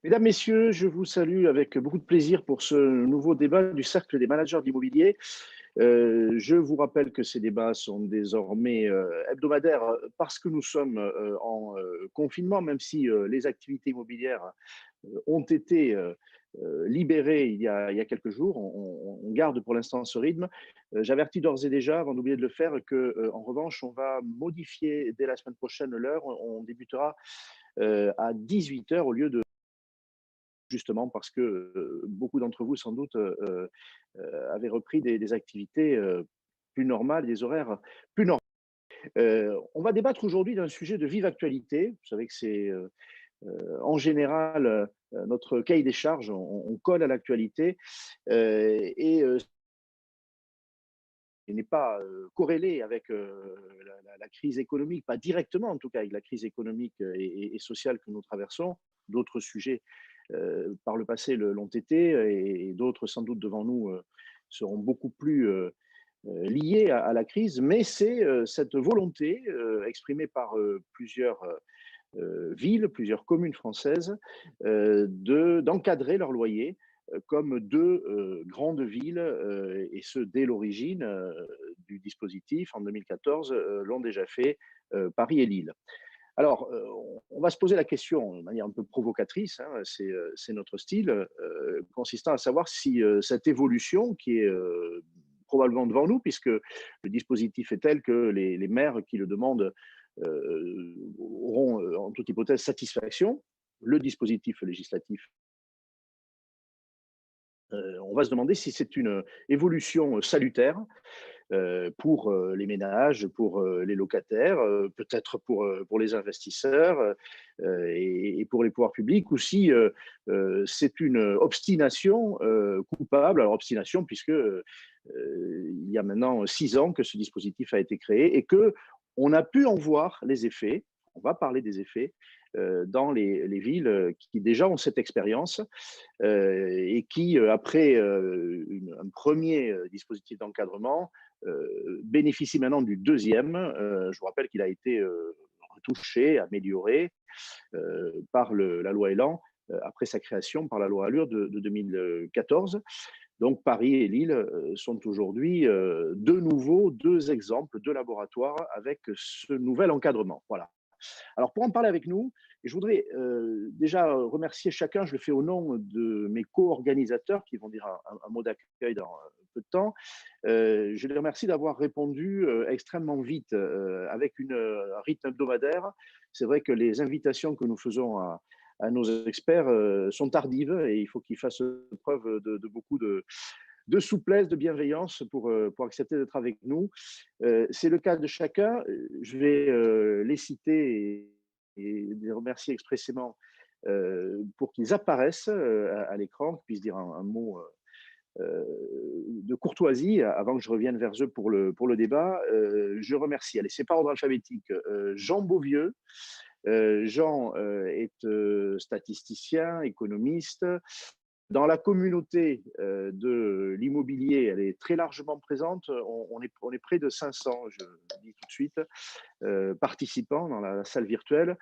Mesdames, Messieurs, je vous salue avec beaucoup de plaisir pour ce nouveau débat du Cercle des managers d'immobilier. Je vous rappelle que ces débats sont désormais hebdomadaires parce que nous sommes en confinement, même si les activités immobilières ont été libérées il y a quelques jours. On garde pour l'instant ce rythme. J'avertis d'ores et déjà, avant d'oublier de le faire, que en revanche, on va modifier dès la semaine prochaine l'heure. On débutera à 18 heures au lieu de justement parce que beaucoup d'entre vous, sans doute, avaient repris des activités plus normales, des horaires plus normaux. On va débattre aujourd'hui d'un sujet de vive actualité. Vous savez que c'est en général notre cahier des charges, on colle à l'actualité et n'est pas corrélé avec la crise économique, pas directement en tout cas avec la crise économique et sociale que nous traversons. D'autres sujets par le passé l'ont été et d'autres sans doute devant nous seront beaucoup plus liés à la crise, mais c'est cette volonté exprimée par plusieurs villes, plusieurs communes françaises d'encadrer leur loyer comme deux grandes villes, et ce dès l'origine du dispositif en 2014 l'ont déjà fait, Paris et Lille. Alors, on va se poser la question de manière un peu provocatrice, hein, c'est notre style, consistant à savoir si cette évolution qui est probablement devant nous, puisque le dispositif est tel que les maires qui le demandent auront en toute hypothèse satisfaction. Le dispositif législatif, on va se demander si c'est une évolution salutaire pour les ménages, pour les locataires, peut-être pour les investisseurs et pour les pouvoirs publics, ou si c'est une obstination coupable. Alors obstination puisque il y a maintenant 6 ans que ce dispositif a été créé et que on a pu en voir les effets. On va parler des effets dans les villes qui déjà ont cette expérience et qui, après un premier dispositif d'encadrement, bénéficie maintenant du deuxième. Je vous rappelle qu'il a été retouché, amélioré par la loi Elan après sa création par la loi Allure de 2014. Donc Paris et Lille sont aujourd'hui de nouveau deux exemples de laboratoires avec ce nouvel encadrement. Voilà. Alors, pour en parler avec nous, je voudrais déjà remercier chacun, je le fais au nom de mes co-organisateurs qui vont dire un mot d'accueil dans peu de temps. Je les remercie d'avoir répondu extrêmement vite avec un rythme hebdomadaire. C'est vrai que les invitations que nous faisons à nos experts sont tardives et il faut qu'ils fassent preuve de beaucoup de souplesse, de bienveillance pour accepter d'être avec nous. C'est le cas de chacun. Je vais les citer et les remercier expressément pour qu'ils apparaissent à l'écran, qu'ils puissent dire un mot de courtoisie avant que je revienne vers eux pour le débat. Je remercie, allez, c'est par ordre alphabétique, Jean Beauvieux. Jean est statisticien, économiste, dans la communauté de l'immobilier, elle est très largement présente. On est près de 500, je le dis tout de suite, participants dans la salle virtuelle.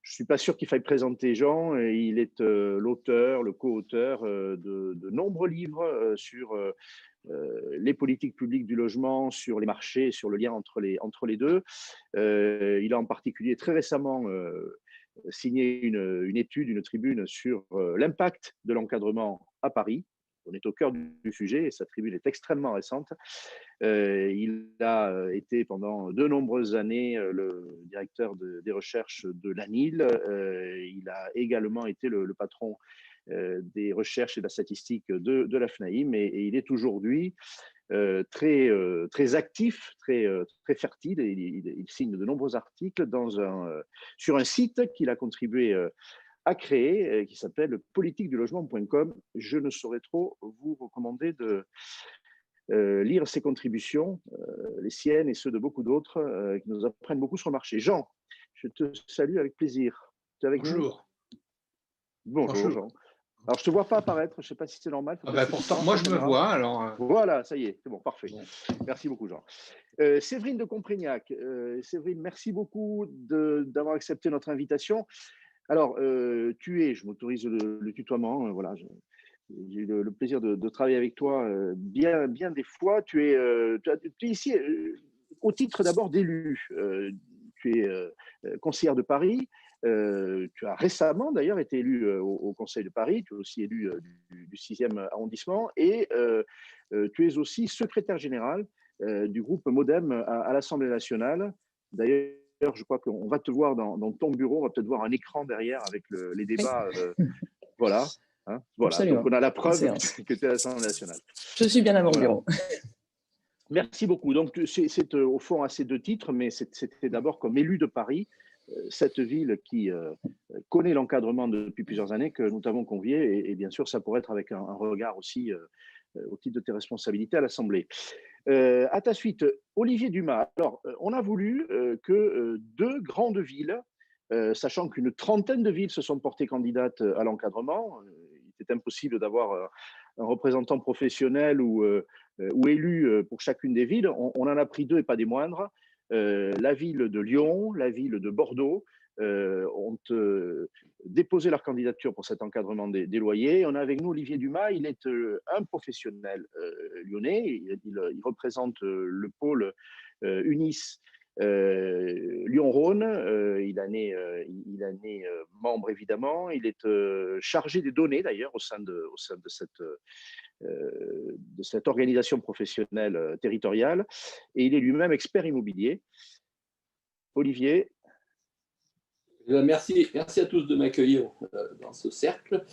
Je ne suis pas sûr qu'il faille présenter Jean. Il est l'auteur, le co-auteur de nombreux livres sur les politiques publiques du logement, sur les marchés, sur le lien entre les deux. Il a en particulier très récemment signé une étude, une tribune sur l'impact de l'encadrement à Paris. On est au cœur du sujet et sa tribune est extrêmement récente. Il a été pendant de nombreuses années le directeur des recherches de l'ANIL. Il a également été le patron des recherches et de la statistique de la FNAIM et il est aujourd'hui très actif, très fertile. Et il signe de nombreux articles sur un site qu'il a contribué à créer, qui s'appelle politiquedulogement.com. Je ne saurais trop vous recommander de lire ses contributions, les siennes et ceux de beaucoup d'autres qui nous apprennent beaucoup sur le marché. Jean, je te salue avec plaisir. Tu es avec nous? Bonjour. Bonjour Bonjour. Jean. Alors je ne te vois pas apparaître, je ne sais pas si c'est normal, il faut Ah peut-être bah que tu pourtant, penches moi la je me caméra. vois, alors Voilà, ça y est, c'est bon, parfait. bon. Merci beaucoup Jean. Séverine de Comprignac. Séverine, merci beaucoup d'avoir accepté notre invitation. Alors, je m'autorise le tutoiement, voilà, j'ai eu le plaisir de travailler avec toi bien des fois. Tu es ici au titre d'abord d'élu. Tu es conseillère de Paris. Tu as récemment d'ailleurs été élu au Conseil de Paris. Tu es aussi élu du 6e arrondissement. Et tu es aussi secrétaire général du groupe Modem à l'Assemblée nationale. D'ailleurs, je crois qu'on va te voir dans ton bureau. On va peut-être voir un écran derrière avec les débats. Voilà. Hein, voilà, donc Absolument. on a la preuve que tu es à l'Assemblée nationale. Je suis bien à mon bureau. Merci beaucoup. Donc, c'est au fond à ces 2 titres, mais c'était d'abord comme élu de Paris, cette ville qui connaît l'encadrement depuis plusieurs années, que nous t'avons convié, et bien sûr, ça pourrait être avec un regard aussi au titre de tes responsabilités à l'Assemblée. À ta suite, Olivier Dumas. Alors, on a voulu que 2 grandes villes, sachant qu'une trentaine de villes se sont portées candidates à l'encadrement, il était impossible d'avoir un représentant professionnel ou élu pour chacune des villes. On en a pris 2 et pas des moindres. La ville de Lyon, la ville de Bordeaux ont déposé leur candidature pour cet encadrement des loyers. On a avec nous Olivier Dumas. Il est un professionnel lyonnais. Il représente le pôle UNIS Lyon-Rhône. Il en est membre évidemment. Il est chargé des données d'ailleurs au sein de cette organisation professionnelle territoriale, et il est lui-même expert immobilier. Olivier. Merci à tous de m'accueillir dans ce cercle.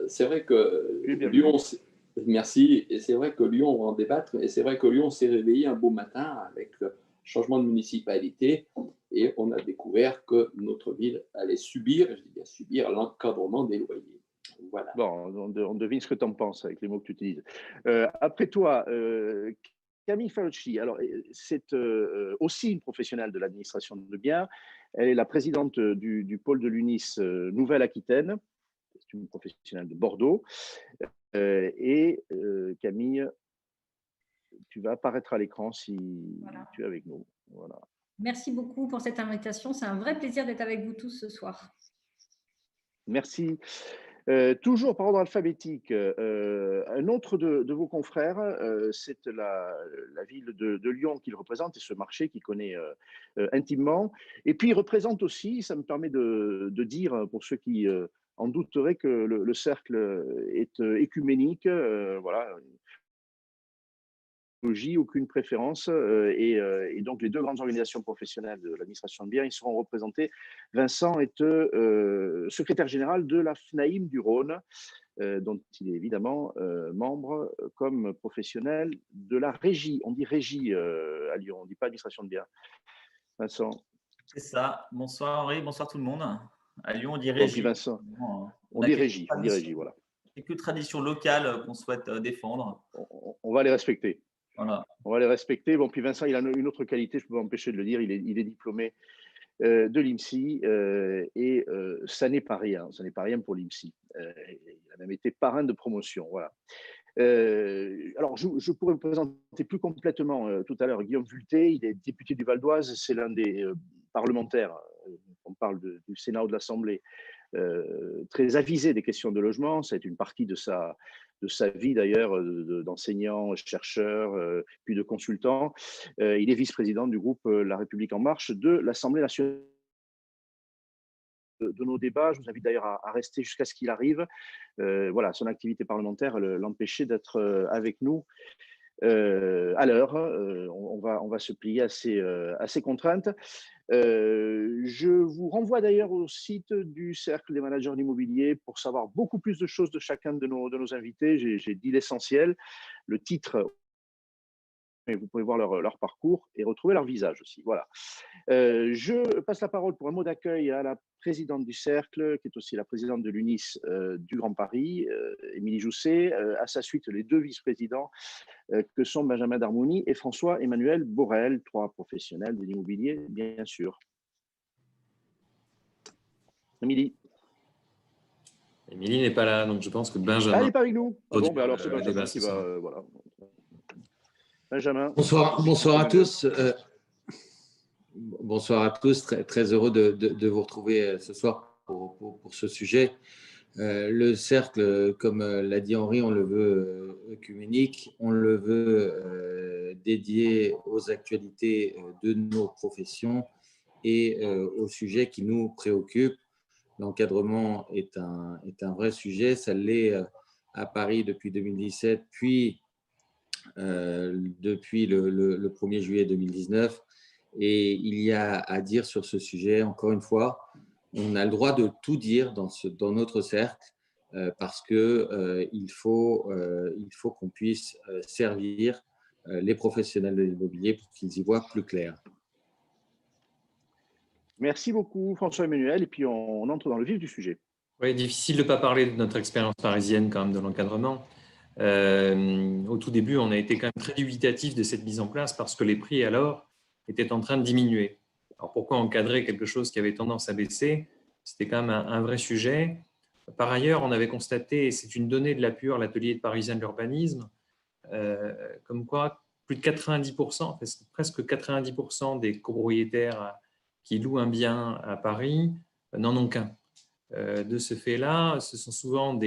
C'est vrai que Lyon, merci, et c'est vrai que Lyon, on va en débattre, et c'est vrai que Lyon s'est réveillé un beau matin avec le changement de municipalité, et on a découvert que notre ville allait subir, je dis bien subir, l'encadrement des loyers. Voilà. Bon, on devine ce que tu en penses avec les mots que tu utilises. Après toi, Camille Falucci, alors c'est aussi une professionnelle de l'administration de biens. Elle est la présidente du pôle de l'UNIS Nouvelle-Aquitaine. C'est une professionnelle de Bordeaux. Et Camille, tu vas apparaître à l'écran si tu es avec nous. Voilà. Merci beaucoup pour cette invitation. C'est un vrai plaisir d'être avec vous tous ce soir. Merci. Toujours par ordre alphabétique, un autre de vos confrères, c'est la ville de Lyon qu'il représente et ce marché qu'il connaît intimement. Et puis il représente aussi, ça me permet de dire pour ceux qui en douteraient, que le cercle est écuménique, voilà. Aucune préférence, et donc les 2 grandes organisations professionnelles de l'administration de biens, ils seront représentés. Vincent est secrétaire général de la FNAIM du Rhône, dont il est évidemment membre comme professionnel de la régie. On dit régie à Lyon, on ne dit pas administration de biens. Vincent. C'est ça. Bonsoir Henri, bonsoir tout le monde. À Lyon, on dit régie. Vincent. On dit régie, voilà. Quelques traditions locales qu'on souhaite défendre. On va les respecter. Voilà. On va les respecter. Bon, puis Vincent, il a une autre qualité, je ne peux pas m'empêcher de le dire, il est diplômé de l'IMSI, et ça n'est pas rien. Ça n'est pas rien pour l'IMSI. Il a même été parrain de promotion. Voilà. Alors, je pourrais vous présenter plus complètement tout à l'heure Guillaume Vulté. Il est député du Val d'Oise. C'est l'un des parlementaires, on parle du Sénat ou de l'Assemblée, très avisé des questions de logement. C'est une partie de sa vie d'ailleurs, d'enseignant, chercheur, puis de consultant. Il est vice-président du groupe La République En Marche de l'Assemblée nationale. De nos débats, je vous invite d'ailleurs à rester jusqu'à ce qu'il arrive. Voilà, son activité parlementaire l'empêchait d'être avec nous à l'heure. On va se plier à ces contraintes. Je vous renvoie d'ailleurs au site du Cercle des managers d'immobilier pour savoir beaucoup plus de choses de chacun de nos invités. J'ai dit l'essentiel, le titre, mais vous pouvez voir leur parcours et retrouver leur visage aussi. Voilà. Je passe la parole pour un mot d'accueil à la présidente du Cercle, qui est aussi la présidente de l'UNIS du Grand Paris, Émilie Jousset. À sa suite, les 2 vice-présidents que sont Benjamin Darmouni et François-Emmanuel Borel, 3 professionnels de l'immobilier, bien sûr. Émilie. Émilie n'est pas là, donc je pense que Benjamin… Elle n'est pas avec nous. Bon, ben alors c'est Benjamin qui va… voilà. Benjamin. Bonsoir à tous. Bonsoir à tous, très heureux de vous retrouver ce soir pour ce sujet. Le cercle, comme l'a dit Henri, on le veut œcuménique, on le veut dédié aux actualités de nos professions et aux sujets qui nous préoccupent. L'encadrement est un vrai sujet, ça l'est à Paris depuis 2017, puis depuis le 1er juillet 2019. Et il y a à dire sur ce sujet, encore une fois, on a le droit de tout dire dans notre cercle parce qu'il faut qu'on puisse servir les professionnels de l'immobilier pour qu'ils y voient plus clair. Merci beaucoup François-Emmanuel, et puis on entre dans le vif du sujet. Oui, difficile de ne pas parler de notre expérience parisienne quand même de l'encadrement. Au tout début, on a été quand même très dubitatif de cette mise en place parce que les prix alors étaient en train de diminuer. Alors pourquoi encadrer quelque chose qui avait tendance à baisser? C'était quand même un vrai sujet. Par ailleurs, on avait constaté, et c'est une donnée de l'APUR, l'atelier de parisien de l'urbanisme, comme quoi plus de 90%, presque 90% des copropriétaires qui louent un bien à Paris n'en ont qu'un. De ce fait-là, ce sont souvent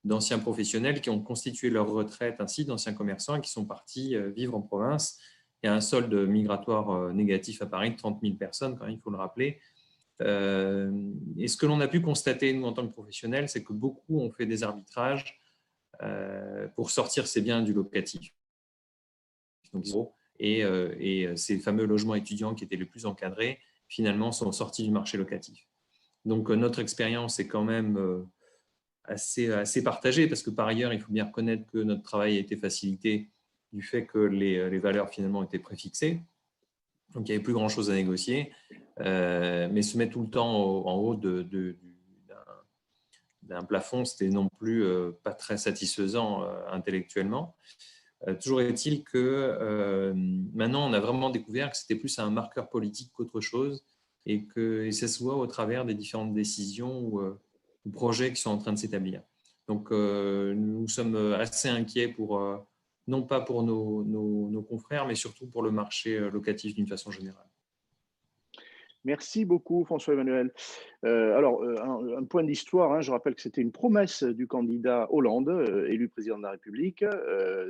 d'anciens professionnels qui ont constitué leur retraite, ainsi d'anciens commerçants qui sont partis vivre en province. Il y a un solde migratoire négatif à Paris de 30 000 personnes, quand même, il faut le rappeler. Et ce que l'on a pu constater, nous, en tant que professionnels, c'est que beaucoup ont fait des arbitrages pour sortir ces biens du locatif. Et ces fameux logements étudiants qui étaient les plus encadrés, finalement, sont sortis du marché locatif. Donc, notre expérience est quand même assez partagée parce que, par ailleurs, il faut bien reconnaître que notre travail a été facilité du fait que les valeurs, finalement, étaient préfixées. Donc, il n'y avait plus grand-chose à négocier. Mais se mettre tout le temps en haut d'un plafond, ce n'était non plus pas très satisfaisant intellectuellement. Toujours est-il que maintenant, on a vraiment découvert que c'était plus un marqueur politique qu'autre chose et ça se voit au travers des différentes décisions ou projets qui sont en train de s'établir. Donc, nous sommes assez inquiets non pas pour nos confrères, mais surtout pour le marché locatif d'une façon générale. Merci beaucoup François-Emmanuel. Alors, un point d'histoire, hein, je rappelle que c'était une promesse du candidat Hollande, élu président de la République.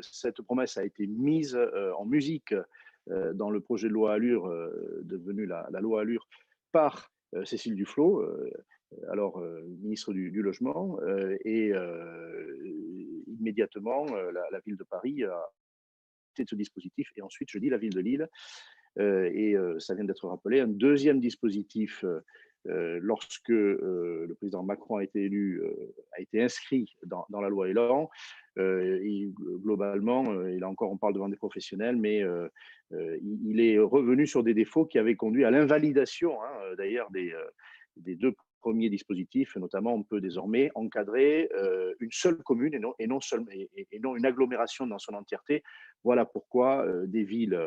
Cette promesse a été mise en musique dans le projet de loi Allure, devenu la loi Allure, par Cécile Duflot, alors ministre du Logement, et immédiatement la ville de Paris a été de ce dispositif, et ensuite, je dis la ville de Lille, et ça vient d'être rappelé, un deuxième dispositif lorsque le président Macron a été élu, a été inscrit dans la loi Elan. Globalement, et là encore on parle devant des professionnels, mais il est revenu sur des défauts qui avaient conduit à l'invalidation, hein, d'ailleurs des deux premiers dispositifs. Notamment, on peut désormais encadrer une seule commune et non une agglomération dans son entièreté. Voilà pourquoi des villes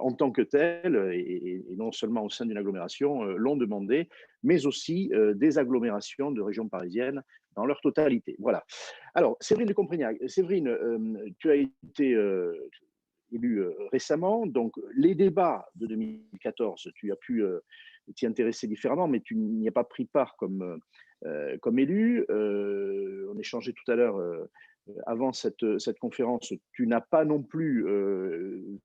en tant que telles, et non seulement au sein d'une agglomération, l'ont demandé, mais aussi des agglomérations de régions parisiennes dans leur totalité. Voilà. Alors, Séverine de Comprignac, Séverine, tu as été élue récemment, donc les débats de 2014, tu as pu t'y intéresser différemment, mais tu n'y as pas pris part comme élu. On échangeait tout à l'heure avant cette conférence, tu n'as pas non plus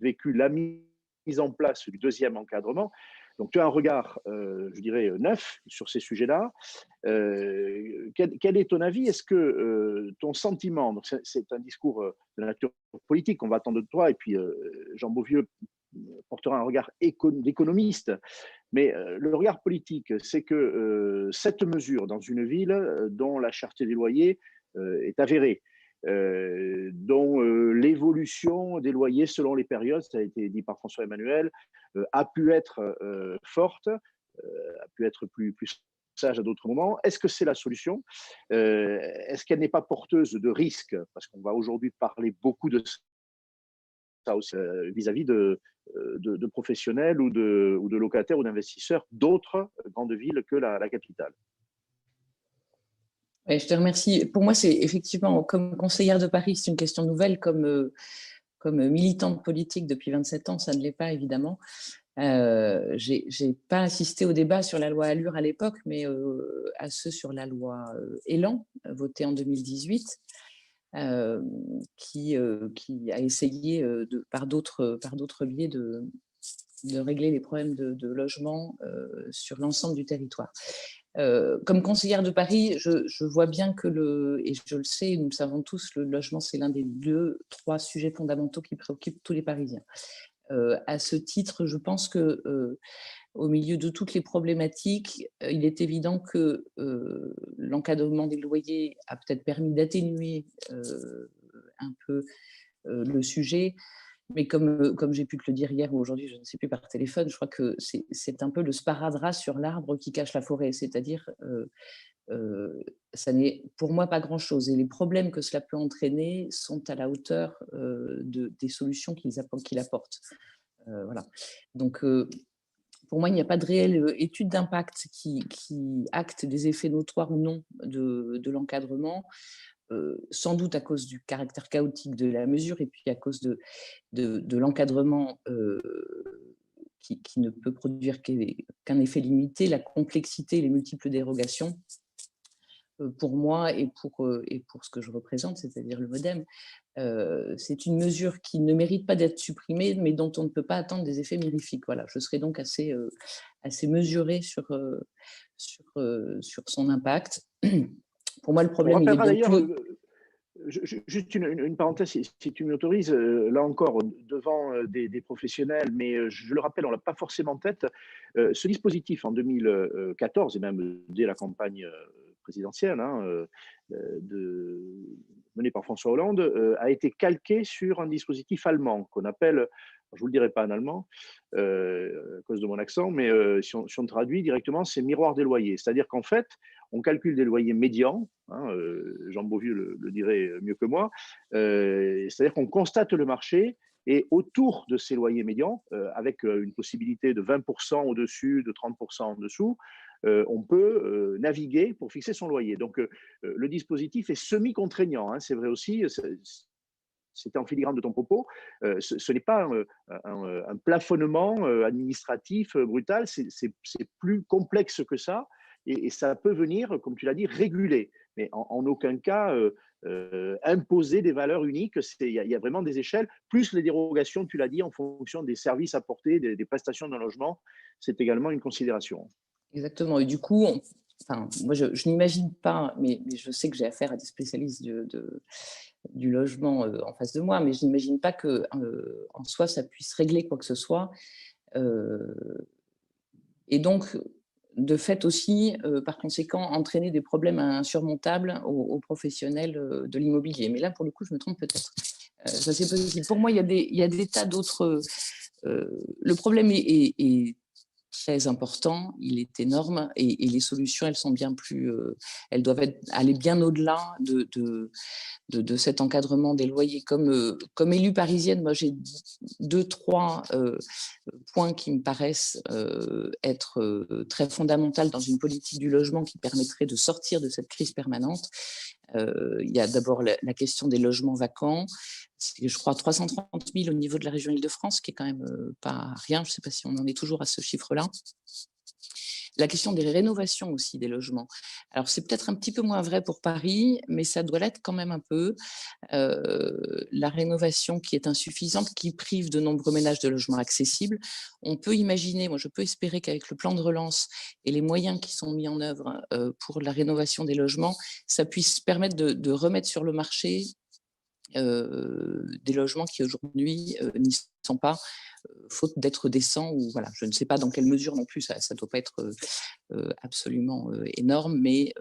vécu la mise en place du deuxième encadrement. Donc, tu as un regard, je dirais, neuf sur ces sujets-là. Quel est ton avis? Est-ce que ton sentiment, donc c'est un discours de nature politique, on va attendre de toi, et puis Jean Beauvieux portera un regard d'économiste, mais le regard politique, c'est que cette mesure dans une ville dont la cherté des loyers est avérée, dont l'évolution des loyers selon les périodes, ça a été dit par François-Emmanuel, a pu être forte, a pu être plus sage à d'autres moments. Est-ce que c'est la solution? Est-ce qu'elle n'est pas porteuse de risques? Parce qu'on va aujourd'hui parler beaucoup de ça aussi vis-à-vis de professionnels ou de locataires ou d'investisseurs d'autres grandes villes que la capitale. Ouais, je te remercie. Pour moi, c'est effectivement, comme conseillère de Paris, c'est une question nouvelle, comme militante politique depuis 27 ans, ça ne l'est pas évidemment. J'ai pas assisté au débat sur la loi Allure à l'époque, mais à ceux sur la loi Elan, votée en 2018, qui a essayé par d'autres biais de régler les problèmes de logement sur l'ensemble du territoire. Comme conseillère de Paris, je vois bien que et je le sais, nous le savons tous, le logement, c'est l'un des 2-3 sujets fondamentaux qui préoccupent tous les Parisiens. À ce titre, je pense que au milieu de toutes les problématiques, il est évident que l'encadrement des loyers a peut-être permis d'atténuer un peu le sujet. Mais comme j'ai pu te le dire hier ou aujourd'hui, je ne sais plus par téléphone, je crois que c'est un peu le sparadrap sur l'arbre qui cache la forêt. C'est-à-dire, ça n'est pour moi pas grand-chose. Et les problèmes que cela peut entraîner sont à la hauteur des solutions qu'il apporte. Voilà. Donc, pour moi, il n'y a pas de réelle étude d'impact qui acte des effets notoires ou non de l'encadrement. Sans doute à cause du caractère chaotique de la mesure et puis à cause de l'encadrement qui ne peut produire qu'un effet limité, la complexité et les multiples dérogations. Pour moi et pour ce que je représente, c'est-à-dire le MoDem, c'est une mesure qui ne mérite pas d'être supprimée, mais dont on ne peut pas attendre des effets mirifiques. Voilà, je serais donc assez mesurée sur son impact. Pour moi, le problème, il est bien plus... Juste une parenthèse, si tu m'autorises, là encore, devant des professionnels, mais je le rappelle, on ne l'a pas forcément en tête, ce dispositif en 2014, et même dès la campagne présidentielle menée par François Hollande, a été calqué sur un dispositif allemand qu'on appelle, je ne vous le dirai pas en allemand à cause de mon accent, mais si on traduit directement, c'est miroir des loyers. C'est-à-dire qu'en fait, on calcule des loyers médians, Jean Beauvieux le dirait mieux que moi, c'est-à-dire qu'on constate le marché et autour de ces loyers médians, avec une possibilité de 20% au-dessus, de 30% en dessous, on peut naviguer pour fixer son loyer. Donc, le dispositif est semi-contraignant, c'est vrai aussi, c'était en filigrane de ton propos, ce n'est pas un plafonnement administratif brutal, c'est plus complexe que ça, et ça peut venir, comme tu l'as dit, réguler, mais en aucun cas imposer des valeurs uniques. Il y a vraiment des échelles, plus les dérogations, tu l'as dit, en fonction des services apportés, des prestations d'un logement, c'est également une considération. Exactement, et du coup, moi je n'imagine pas, mais je sais que j'ai affaire à des spécialistes du logement en face de moi, mais je n'imagine pas qu'en soi, ça puisse régler quoi que ce soit. Et donc, de fait aussi, par conséquent, entraîner des problèmes insurmontables aux professionnels de l'immobilier. Mais là, pour le coup, je me trompe peut-être. Ça, c'est possible. Pour moi, il y a des tas d'autres... le problème est très important, il est énorme, et les solutions, elles sont bien plus, elles doivent aller bien au-delà de cet encadrement des loyers. Comme élue parisienne, moi j'ai 2-3 points qui me paraissent être très fondamentaux dans une politique du logement qui permettrait de sortir de cette crise permanente. Il y a d'abord la question des logements vacants. C'est, je crois, 330 000 au niveau de la région Île-de-France, qui est quand même pas rien. Je ne sais pas si on en est toujours à ce chiffre-là. La question des rénovations aussi des logements. Alors, c'est peut-être un petit peu moins vrai pour Paris, mais ça doit l'être quand même un peu. La rénovation qui est insuffisante, qui prive de nombreux ménages de logements accessibles. On peut imaginer, moi je peux espérer qu'avec le plan de relance et les moyens qui sont mis en œuvre pour la rénovation des logements, ça puisse permettre de remettre sur le marché des logements qui aujourd'hui n'y sont pas, faute d'être décents, ou voilà, je ne sais pas dans quelle mesure non plus, ça ne doit pas être absolument énorme, mais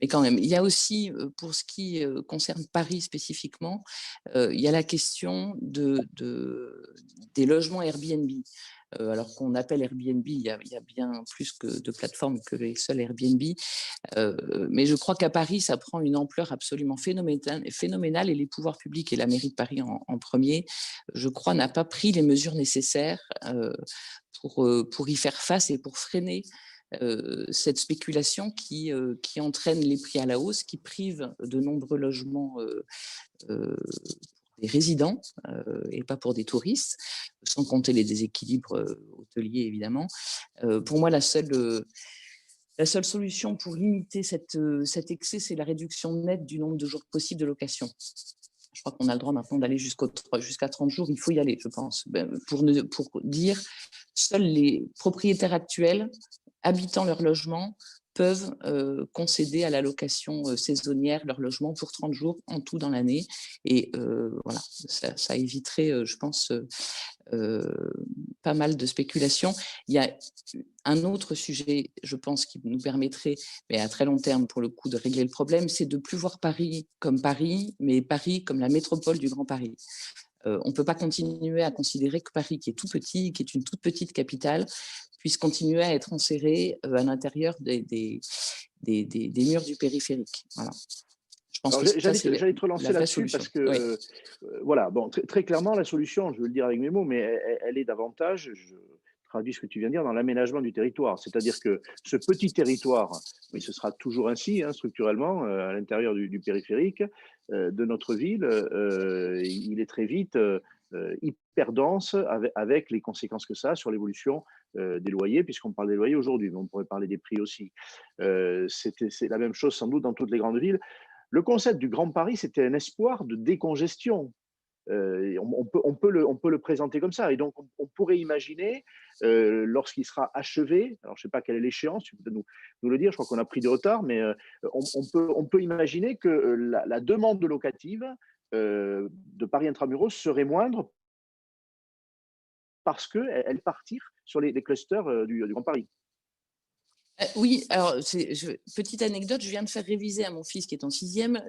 quand même. Il y a aussi, pour ce qui concerne Paris spécifiquement, il y a la question des logements Airbnb. Alors qu'on appelle Airbnb, il y a bien plus de plateformes que les seuls Airbnb. Mais je crois qu'à Paris, ça prend une ampleur absolument phénoménale, et les pouvoirs publics, et la mairie de Paris en premier, je crois, n'a pas pris les mesures nécessaires pour y faire face et pour freiner cette spéculation qui entraîne les prix à la hausse, qui prive de nombreux logements pour des résidents et pas pour des touristes, sans compter les déséquilibres hôteliers, évidemment. Pour moi, la seule solution pour limiter cet excès, c'est la réduction nette du nombre de jours possibles de location. Je crois qu'on a le droit maintenant d'aller jusqu'à 30 jours. Il faut y aller, je pense. Pour dire, seuls les propriétaires actuels, habitant leur logement, peuvent concéder à la location saisonnière leur logement pour 30 jours en tout dans l'année. Et voilà, ça éviterait, je pense, pas mal de spéculations. Il y a un autre sujet, je pense, qui nous permettrait, mais à très long terme, pour le coup, de régler le problème, c'est de ne plus voir Paris comme Paris, mais Paris comme la métropole du Grand Paris. On ne peut pas continuer à considérer que Paris, qui est tout petit, qui est une toute petite capitale, puisse continuer à être enserré à l'intérieur des murs du périphérique. Voilà. J'allais te relancer là-dessus parce que, voilà, bon, très clairement, la solution, je veux le dire avec mes mots, mais elle est davantage, je traduis ce que tu viens de dire, dans l'aménagement du territoire. C'est-à-dire que ce petit territoire, mais ce sera toujours ainsi, hein, structurellement, à l'intérieur du périphérique de notre ville, il est très vite hyper dense avec les conséquences que ça a sur l'évolution des loyers, puisqu'on parle des loyers aujourd'hui, mais on pourrait parler des prix aussi. C'est la même chose sans doute dans toutes les grandes villes. Le concept du Grand Paris, c'était un espoir de décongestion. On peut le présenter comme ça. Et donc, on pourrait imaginer, lorsqu'il sera achevé, alors je ne sais pas quelle est l'échéance, tu peux nous le dire, je crois qu'on a pris du retard, mais on peut imaginer que la demande locative de Paris Intramuros serait moindre parce qu'elle partir sur les clusters du Grand Paris. Oui, alors, petite anecdote, je viens de faire réviser à mon fils qui est en 6e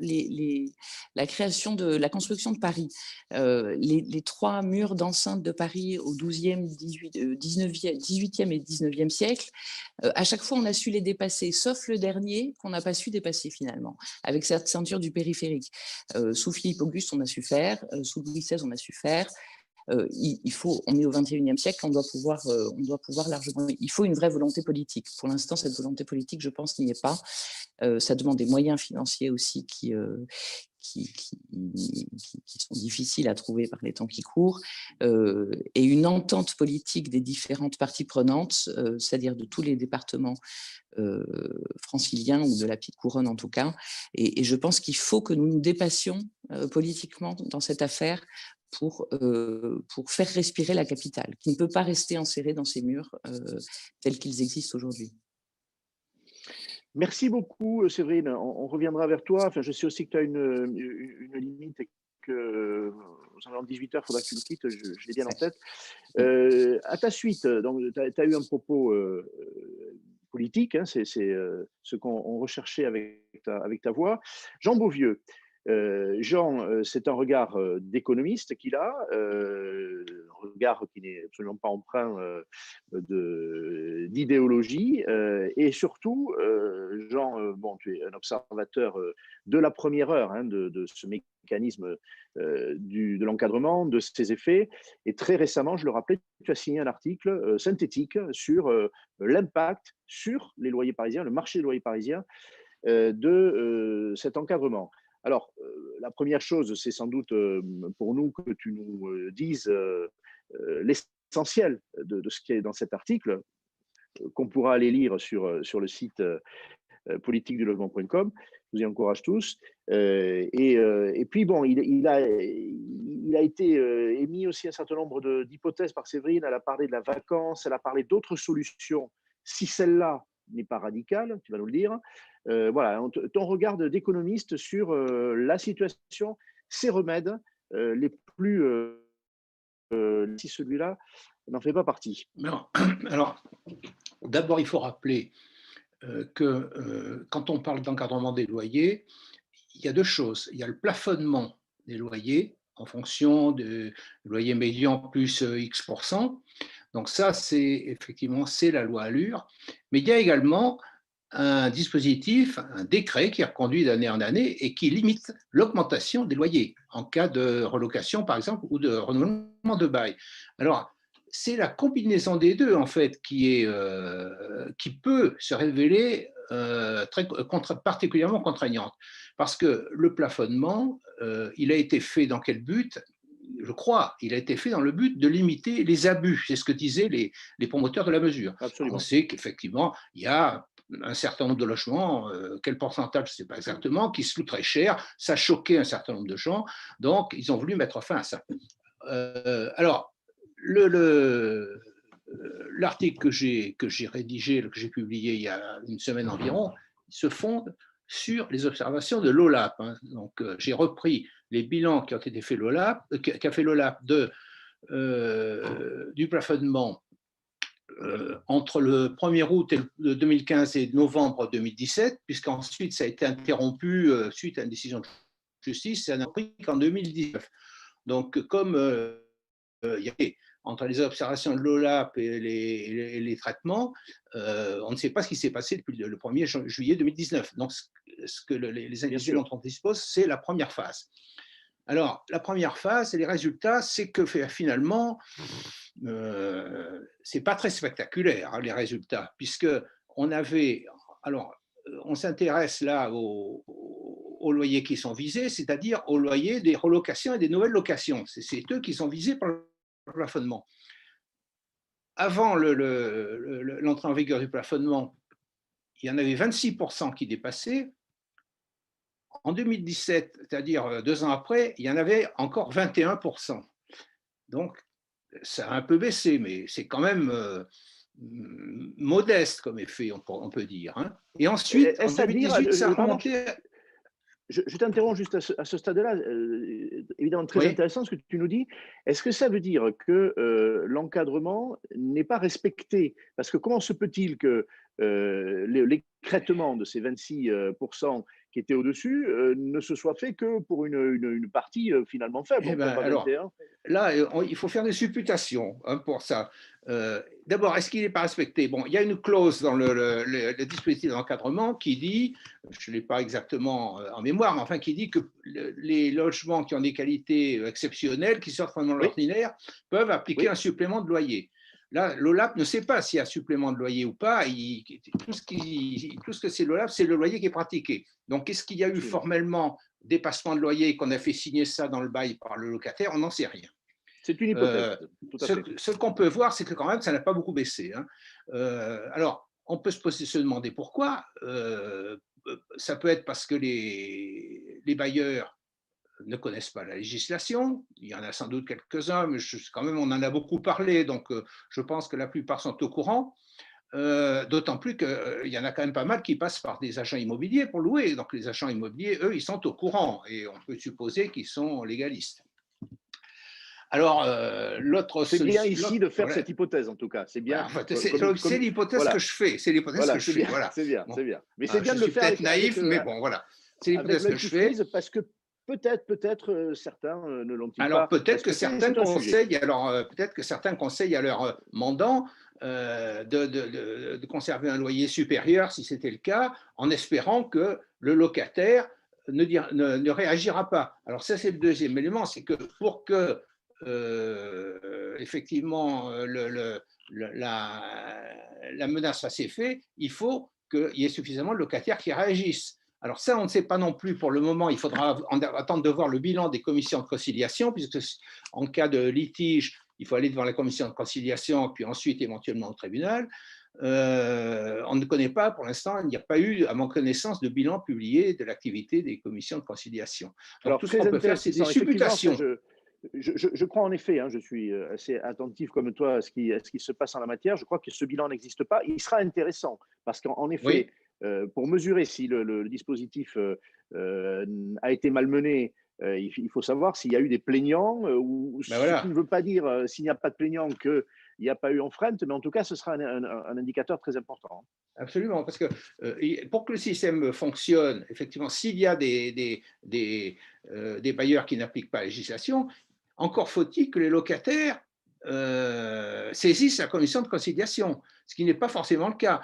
la construction de Paris. Les 3 murs d'enceinte de Paris au 12e, 18e et 19e siècle, à chaque fois on a su les dépasser, sauf le dernier qu'on n'a pas su dépasser finalement, avec cette ceinture du périphérique. Sous Philippe Auguste, on a su faire, sous Louis XVI, on a su faire. On est au XXIe siècle, on doit pouvoir largement. Il faut une vraie volonté politique. Pour l'instant, cette volonté politique, je pense qu'il n'y est pas. Ça demande des moyens financiers aussi qui sont difficiles à trouver par les temps qui courent, et une entente politique des différentes parties prenantes, c'est-à-dire de tous les départements franciliens ou de la petite couronne en tout cas. Et je pense qu'il faut que nous nous dépassions politiquement dans cette affaire pour faire respirer la capitale, qui ne peut pas rester enserrée dans ces murs tels qu'ils existent aujourd'hui. Merci beaucoup, Séverine. On reviendra vers toi. Enfin, je sais aussi que tu as une limite et que aux environs de 18 heures, il faudra que tu le quittes. Je l'ai bien en tête. À ta suite, tu as eu un propos politique, hein, c'est ce qu'on recherchait avec ta voix. Jean Beauvieux. Jean, c'est un regard d'économiste qu'il a, un regard qui n'est absolument pas empreint d'idéologie, et surtout, Jean, bon, tu es un observateur de la première heure, hein, de ce mécanisme de l'encadrement, de ses effets, et très récemment, je le rappelais, tu as signé un article synthétique sur l'impact sur les loyers parisiens, le marché des loyers parisiens, de cet encadrement. Alors, la première chose, c'est sans doute pour nous que tu nous dises l'essentiel de ce qui est dans cet article, qu'on pourra aller lire sur le site politiquedulogement.com. Je vous y encourage tous. Et puis, bon, il a été émis aussi un certain nombre d'hypothèses par Séverine. Elle a parlé de la vacance, elle a parlé d'autres solutions. Si celle-là n'est pas radicale, tu vas nous le dire. Voilà, ton regard d'économiste sur la situation, ses remèdes les plus… si celui-là n'en fait pas partie. Non. Alors, d'abord, il faut rappeler que quand on parle d'encadrement des loyers, il y a 2 choses. Il y a le plafonnement des loyers en fonction du loyer médian plus X%. Donc ça, c'est la loi Allure. Mais il y a également un dispositif, un décret qui est reconduit d'année en année et qui limite l'augmentation des loyers en cas de relocation, par exemple, ou de renouvellement de bail. Alors, c'est la combinaison des deux, en fait, qui peut se révéler particulièrement contraignantes. Parce que le plafonnement, il a été fait dans quel but? Je crois, il a été fait dans le but de limiter les abus. C'est ce que disaient les promoteurs de la mesure. Absolument. On sait qu'effectivement, il y a un certain nombre de logements, quel pourcentage, je ne sais pas exactement, qui se louent très cher. Ça choquait un certain nombre de gens. Donc, ils ont voulu mettre fin à ça. Alors, l'article que j'ai rédigé, que j'ai publié il y a une semaine environ, se fonde sur les observations de l'OLAP. Donc, j'ai repris les bilans qui ont été faits qu'a fait l'OLAP du plafonnement entre le 1er août 2015 et novembre 2017, puisqu'ensuite ça a été interrompu suite à une décision de justice, ça n'a pris qu'en 2019. Donc, comme il y avait entre les observations de l'OLAP et les traitements, on ne sait pas ce qui s'est passé depuis le 1er juillet 2019. Donc, ce que les individus dont on dispose, c'est la première phase. Alors, la première phase et les résultats, c'est que finalement, c'est pas très spectaculaire, hein, les résultats, puisque on avait, alors, on s'intéresse là aux loyers qui sont visés, c'est-à-dire aux loyers des relocations et des nouvelles locations. C'est eux qui sont visés par le plafonnement. Avant l'entrée en vigueur du plafonnement, il y en avait 26% qui dépassaient. En 2017, c'est-à-dire 2 ans après, il y en avait encore 21%. Donc, ça a un peu baissé, mais c'est quand même modeste comme effet, on peut dire. Hein. Et ensuite, en 2018, ça a remonté. Je t'interromps juste à ce stade-là, évidemment très intéressant ce que tu nous dis. Est-ce que ça veut dire que l'encadrement n'est pas respecté? Parce que comment se peut-il que l'écrêtement de ces 26% qui étaient au-dessus ne se soit fait que pour une partie finalement faible? Alors, là, il faut faire des supputations pour ça. D'abord, est-ce qu'il n'est pas respecté? Bon, il y a une clause dans le dispositif d'encadrement qui dit, je ne l'ai pas exactement en mémoire, mais enfin qui dit que les logements qui ont des qualités exceptionnelles, qui sortent vraiment de l'ordinaire, peuvent appliquer un supplément de loyer. Là, l'OLAP ne sait pas s'il y a supplément de loyer ou pas. Tout ce que c'est l'OLAP, c'est le loyer qui est pratiqué. Donc, est-ce qu'il y a eu formellement dépassement de loyer, qu'on a fait signer ça dans le bail par le locataire? On n'en sait rien. C'est une hypothèse. Ce qu'on peut voir, c'est que quand même, ça n'a pas beaucoup baissé. Hein. Alors, on peut se demander pourquoi. Ça peut être parce que les bailleurs ne connaissent pas la législation. Il y en a sans doute quelques-uns, mais quand même, on en a beaucoup parlé, donc je pense que la plupart sont au courant. D'autant plus qu'il y en a quand même pas mal qui passent par des agents immobiliers pour louer. Donc les agents immobiliers, eux, ils sont au courant et on peut supposer qu'ils sont légalistes. Alors, c'est bien ici de faire cette hypothèse, en tout cas. C'est bien. C'est l'hypothèse que je fais. C'est l'hypothèse que je fais. Voilà. C'est bien, c'est bien. Mais c'est bien de le faire. Peut-être naïf, mais bon, voilà. C'est l'hypothèse que je fais. Parce que peut-être certains ne l'ont-ils pas. Alors peut-être que certains conseillent à leurs mandants de conserver un loyer supérieur, si c'était le cas, en espérant que le locataire ne réagira pas. Alors ça, c'est le deuxième élément, c'est que pour que effectivement la menace fasse effet, il faut qu'il y ait suffisamment de locataires qui réagissent. Alors ça, on ne sait pas non plus pour le moment. Il faudra attendre de voir le bilan des commissions de conciliation, puisque en cas de litige, il faut aller devant la commission de conciliation, puis ensuite éventuellement au tribunal. On ne connaît pas, pour l'instant, il n'y a pas eu, à ma connaissance, de bilan publié de l'activité des commissions de conciliation. Donc, alors, tout ce qu'on peut faire, c'est des supputations. Je crois en effet, hein, je suis assez attentif comme toi à ce qui se passe en la matière. Je crois que ce bilan n'existe pas. Il sera intéressant parce qu'en effet, pour mesurer si le dispositif a été malmené, il faut savoir s'il y a eu des plaignants ou ce qui ne veut pas dire s'il n'y a pas de plaignants qu'il n'y a pas eu enfreinte, mais en tout cas, ce sera un indicateur très important. Absolument, parce que pour que le système fonctionne, effectivement, s'il y a des bailleurs qui n'appliquent pas la législation, encore faut-il que les locataires saisissent la commission de conciliation, ce qui n'est pas forcément le cas.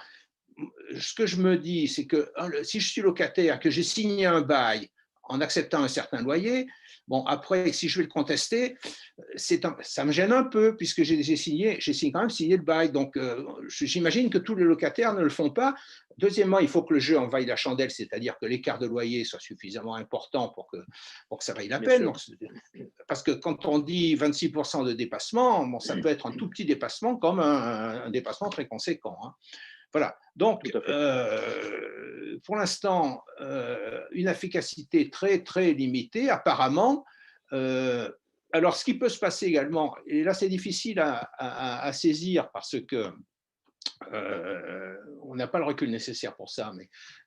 Ce que je me dis, c'est que si je suis locataire, que j'ai signé un bail en acceptant un certain loyer. Bon, après, si je vais le contester, ça me gêne un peu puisque j'ai quand même signé le bail. Donc, j'imagine que tous les locataires ne le font pas. Deuxièmement, il faut que le jeu en vaille la chandelle, c'est-à-dire que l'écart de loyer soit suffisamment important pour que ça vaille la peine. Donc, parce que quand on dit 26% de dépassement, bon, ça peut être un tout petit dépassement comme un dépassement très conséquent. Hein. Voilà. Donc, pour l'instant, une efficacité très, très limitée, apparemment. Alors, ce qui peut se passer également, et là, c'est difficile à saisir parce que on n'a pas le recul nécessaire pour ça,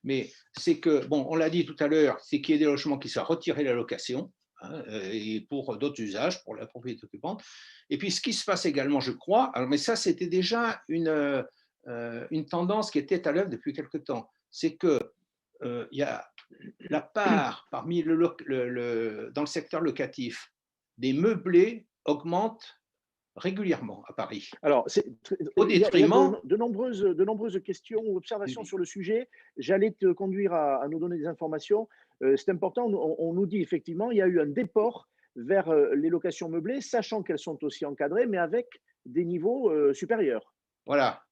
mais c'est que, bon, on l'a dit tout à l'heure, c'est qu'il y ait des logements qui soient retirés de la location, hein, et pour d'autres usages, pour la propriété occupante. Et puis, ce qui se passe également, je crois, alors, mais ça, c'était déjà une tendance qui était à l'œuvre depuis quelque temps, c'est que il y a la part parmi dans le secteur locatif des meublés augmente régulièrement à Paris. Alors, au détriment de nombreuses questions ou observations sur le sujet. J'allais te conduire à nous donner des informations. C'est important, on nous dit effectivement il y a eu un déport vers les locations meublées, sachant qu'elles sont aussi encadrées, mais avec des niveaux supérieurs. Voilà.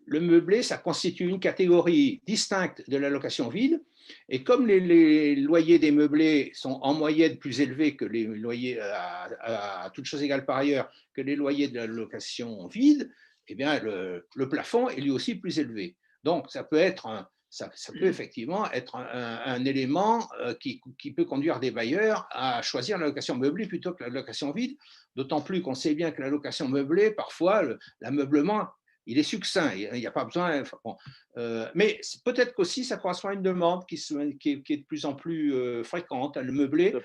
Le meublé, ça constitue une catégorie distincte de la location vide. Et comme les loyers des meublés sont en moyenne plus élevés que les loyers, à toutes choses égales par ailleurs, que les loyers de la location vide, eh bien, le plafond est lui aussi plus élevé. Donc, ça peut effectivement être un élément qui peut conduire des bailleurs à choisir la location meublée plutôt que la location vide, d'autant plus qu'on sait bien que la location meublée, parfois, l'ameublement, il est succinct, il n'y a pas besoin. Bon. Mais peut-être qu'aussi, ça correspond à une demande qui est de plus en plus fréquente, le meublé,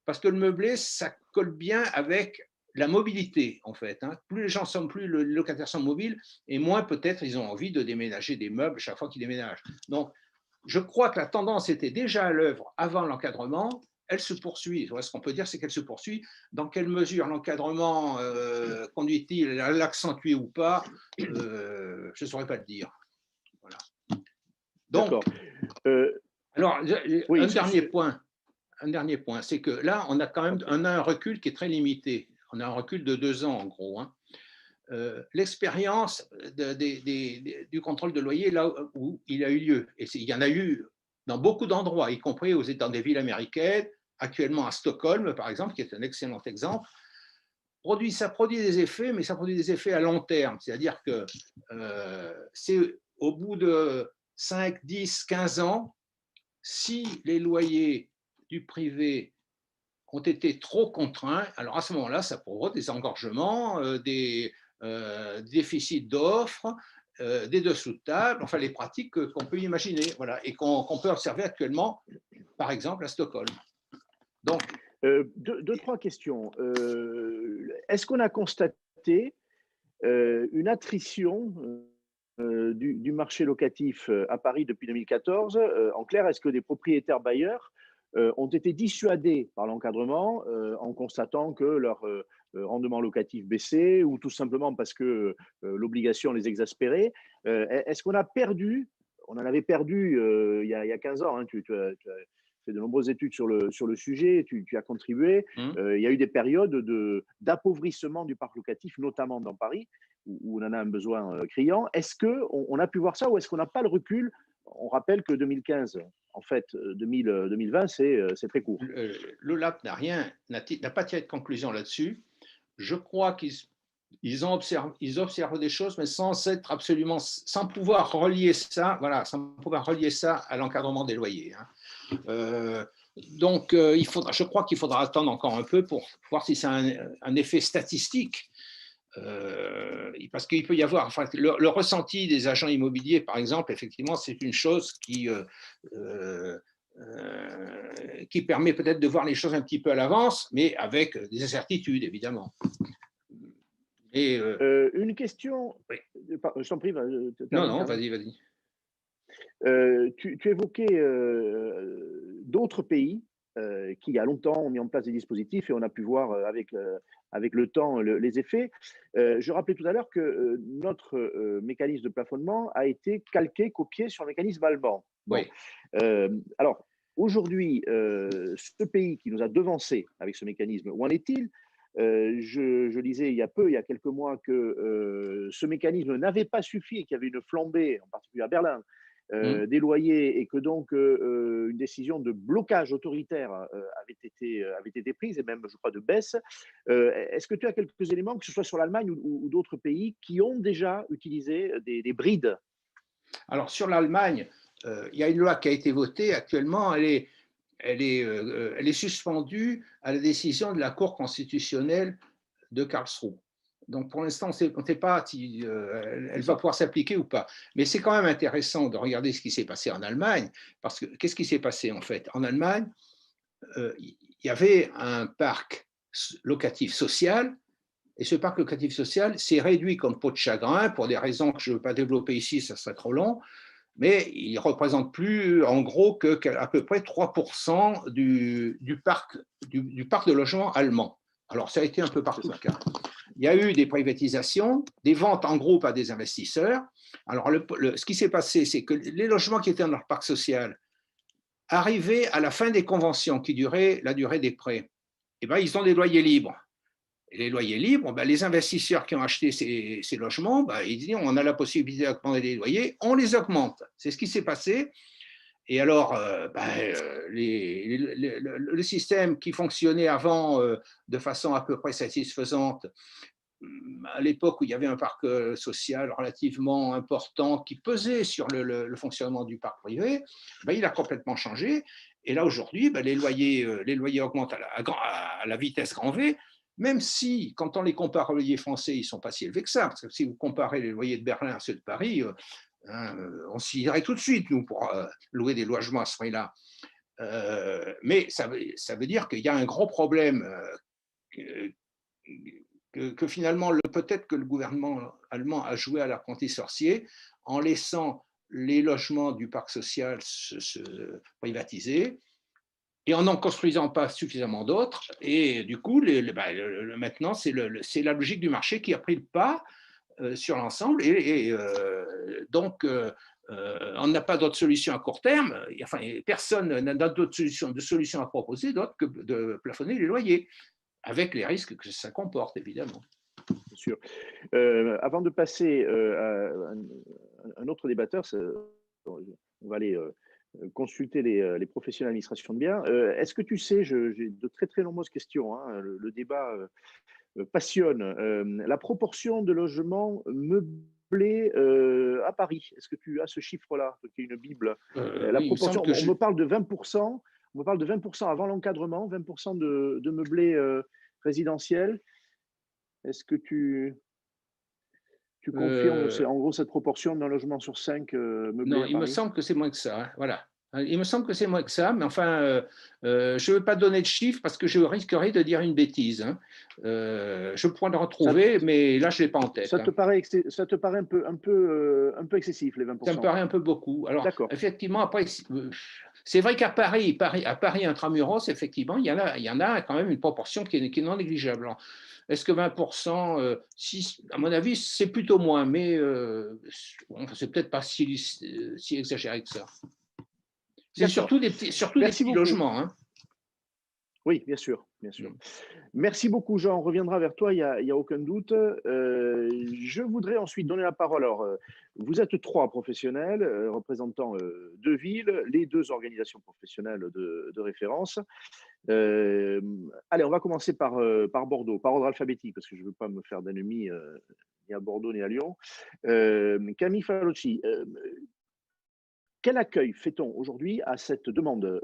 parce que le meublé, ça colle bien avec la mobilité, en fait. Hein. Plus les locataires sont mobiles, et moins peut-être ils ont envie de déménager des meubles chaque fois qu'ils déménagent. Donc, je crois que la tendance était déjà à l'œuvre avant l'encadrement. Elle se poursuit. Ce qu'on peut dire, c'est qu'elle se poursuit. Dans quelle mesure l'encadrement conduit-il à l'accentuer ou pas, je ne saurais pas le dire. Voilà. Donc, alors, oui, un dernier point, c'est que là, on a quand même un recul qui est très limité. On a un recul de 2 ans, en gros. Hein. L'expérience du contrôle de loyer, là où il a eu lieu, et il y en a eu dans beaucoup d'endroits, y compris dans des villes américaines, actuellement à Stockholm, par exemple, qui est un excellent exemple, ça produit des effets, mais ça produit des effets à long terme. C'est-à-dire que c'est au bout de 5, 10, 15 ans, si les loyers du privé ont été trop contraints, alors à ce moment-là, ça provoque des engorgements, des déficits d'offres, des dessous de table, enfin les pratiques qu'on peut imaginer, voilà, et qu'on peut observer actuellement, par exemple à Stockholm. Donc, deux, trois questions. Est-ce qu'on a constaté une attrition du marché locatif à Paris depuis 2014 ? En clair, est-ce que des propriétaires bailleurs ont été dissuadés par l'encadrement en constatant que leur rendement locatif baissait ou tout simplement parce que l'obligation les exaspérait ? Est-ce qu'on a perdu, on en avait perdu il y a 15 ans, hein, tu as fait de nombreuses études sur le sujet, tu as contribué. Il y a eu des périodes d'appauvrissement du parc locatif, notamment dans Paris, où on en a un besoin criant. Est-ce qu'on a pu voir ça ou est-ce qu'on n'a pas le recul ? On rappelle que 2015, en fait, 2020, c'est très court. L'OLAP n'a pas tiré de conclusion là-dessus. Je crois qu'ils observent des choses, mais sans pouvoir relier ça, voilà, sans pouvoir relier ça à l'encadrement des loyers. Hein. Donc, je crois qu'il faudra attendre encore un peu pour voir si c'est un effet statistique. Parce qu'il peut y avoir, enfin, le ressenti des agents immobiliers, par exemple, effectivement, c'est une chose qui permet peut-être de voir les choses un petit peu à l'avance, mais avec des incertitudes, évidemment. Et, une question. Oui. Je t'en prie. Non, vas-y. Tu évoquais d'autres pays qui, il y a longtemps, ont mis en place des dispositifs et on a pu voir avec le temps les effets. Je rappelais tout à l'heure que notre mécanisme de plafonnement a été calqué, copié sur le mécanisme allemand. Bon. Oui. Alors, aujourd'hui, ce pays qui nous a devancés avec ce mécanisme, où en est-il? Je lisais il y a quelques mois, que ce mécanisme n'avait pas suffi et qu'il y avait une flambée, en particulier à Berlin, des loyers, et que donc une décision de blocage autoritaire avait été prise, et même, je crois, de baisse. Est-ce que tu as quelques éléments, que ce soit sur l'Allemagne ou d'autres pays, qui ont déjà utilisé des brides? Alors, sur l'Allemagne, il y a une loi qui a été votée actuellement, elle est suspendue à la décision de la Cour constitutionnelle de Karlsruhe. Donc, pour l'instant, on ne sait pas si elle va pouvoir s'appliquer ou pas. Mais c'est quand même intéressant de regarder ce qui s'est passé en Allemagne, parce que qu'est-ce qui s'est passé en fait? En Allemagne, il y avait un parc locatif social, et ce parc locatif social s'est réduit comme peau de chagrin pour des raisons que je ne veux pas développer ici, ça serait trop long, mais il ne représente plus, en gros, qu'à peu près 3% du parc de logements allemands. Alors, ça a été un peu partout le cas. Il y a eu des privatisations, des ventes en groupe à des investisseurs. Alors, ce qui s'est passé, c'est que les logements qui étaient dans leur parc social arrivaient à la fin des conventions qui duraient la durée des prêts. Eh bien, ils ont des loyers libres. Et les loyers libres, les investisseurs qui ont acheté ces logements, ils disent on a la possibilité d'augmenter les loyers, on les augmente. C'est ce qui s'est passé. Et alors, le système qui fonctionnait avant de façon à peu près satisfaisante, à l'époque où il y avait un parc social relativement important qui pesait sur le fonctionnement du parc privé, il a complètement changé. Et là, aujourd'hui, les loyers augmentent à la vitesse grand V, même si, quand on les compare aux loyers français, ils ne sont pas si élevés que ça. Parce que si vous comparez les loyers de Berlin à ceux de Paris, on s'y irait tout de suite, nous, pour louer des logements à ce prix-là. Mais ça veut dire qu'il y a un gros problème que finalement, peut-être que le gouvernement allemand a joué à l'apprenti sorcier en laissant les logements du parc social se privatiser et en n'en construisant pas suffisamment d'autres. Et du coup, maintenant, c'est la logique du marché qui a pris le pas sur l'ensemble. Donc, on n'a pas d'autre solution à court terme. Enfin, personne n'a d'autre solution à proposer d'autre que de plafonner les loyers, avec les risques que ça comporte, évidemment. Bien sûr. Avant de passer à un autre débatteur, on va aller consulter les professionnels d'administration de biens. Est-ce que tu sais, j'ai de très très nombreuses questions, hein, le débat passionne, la proportion de logements meublés à Paris. Est-ce que tu as ce chiffre-là, qui est une Bible? La Oui, proportion, on me parle de 20%, on me parle de 20% avant l'encadrement, 20% de meublés résidentiels. Est-ce que tu confirmes, c'est en gros cette proportion d'un logement sur 5 meublés non, à il me Paris? semble que c'est moins que ça. Hein, voilà. Il me semble que c'est moins que ça, mais enfin, je ne veux pas donner de chiffres parce que je risquerais de dire une bêtise. Hein. Je pourrais le retrouver, mais là, je ne l'ai pas en tête. Ça te paraît un peu excessif, les 20%? Ça me paraît un peu beaucoup. Alors, d'accord. Effectivement, après, c'est vrai qu'à Paris, intramuros, effectivement, il y en a quand même une proportion qui est non négligeable. Est-ce que 20%, à mon avis, c'est plutôt moins, mais c'est peut-être pas si exagéré que ça. C'est surtout des petits logements. Hein. Oui, bien sûr, bien sûr. Merci beaucoup, Jean. On reviendra vers toi, il n'y a aucun doute. Je voudrais ensuite donner la parole. Alors, vous êtes 3 professionnels représentant 2 villes, les 2 organisations professionnelles de référence. Allez, on va commencer par Bordeaux, par ordre alphabétique, parce que je ne veux pas me faire d'ennemis ni à Bordeaux ni à Lyon. Camille Falocci, quel accueil fait-on aujourd'hui à cette demande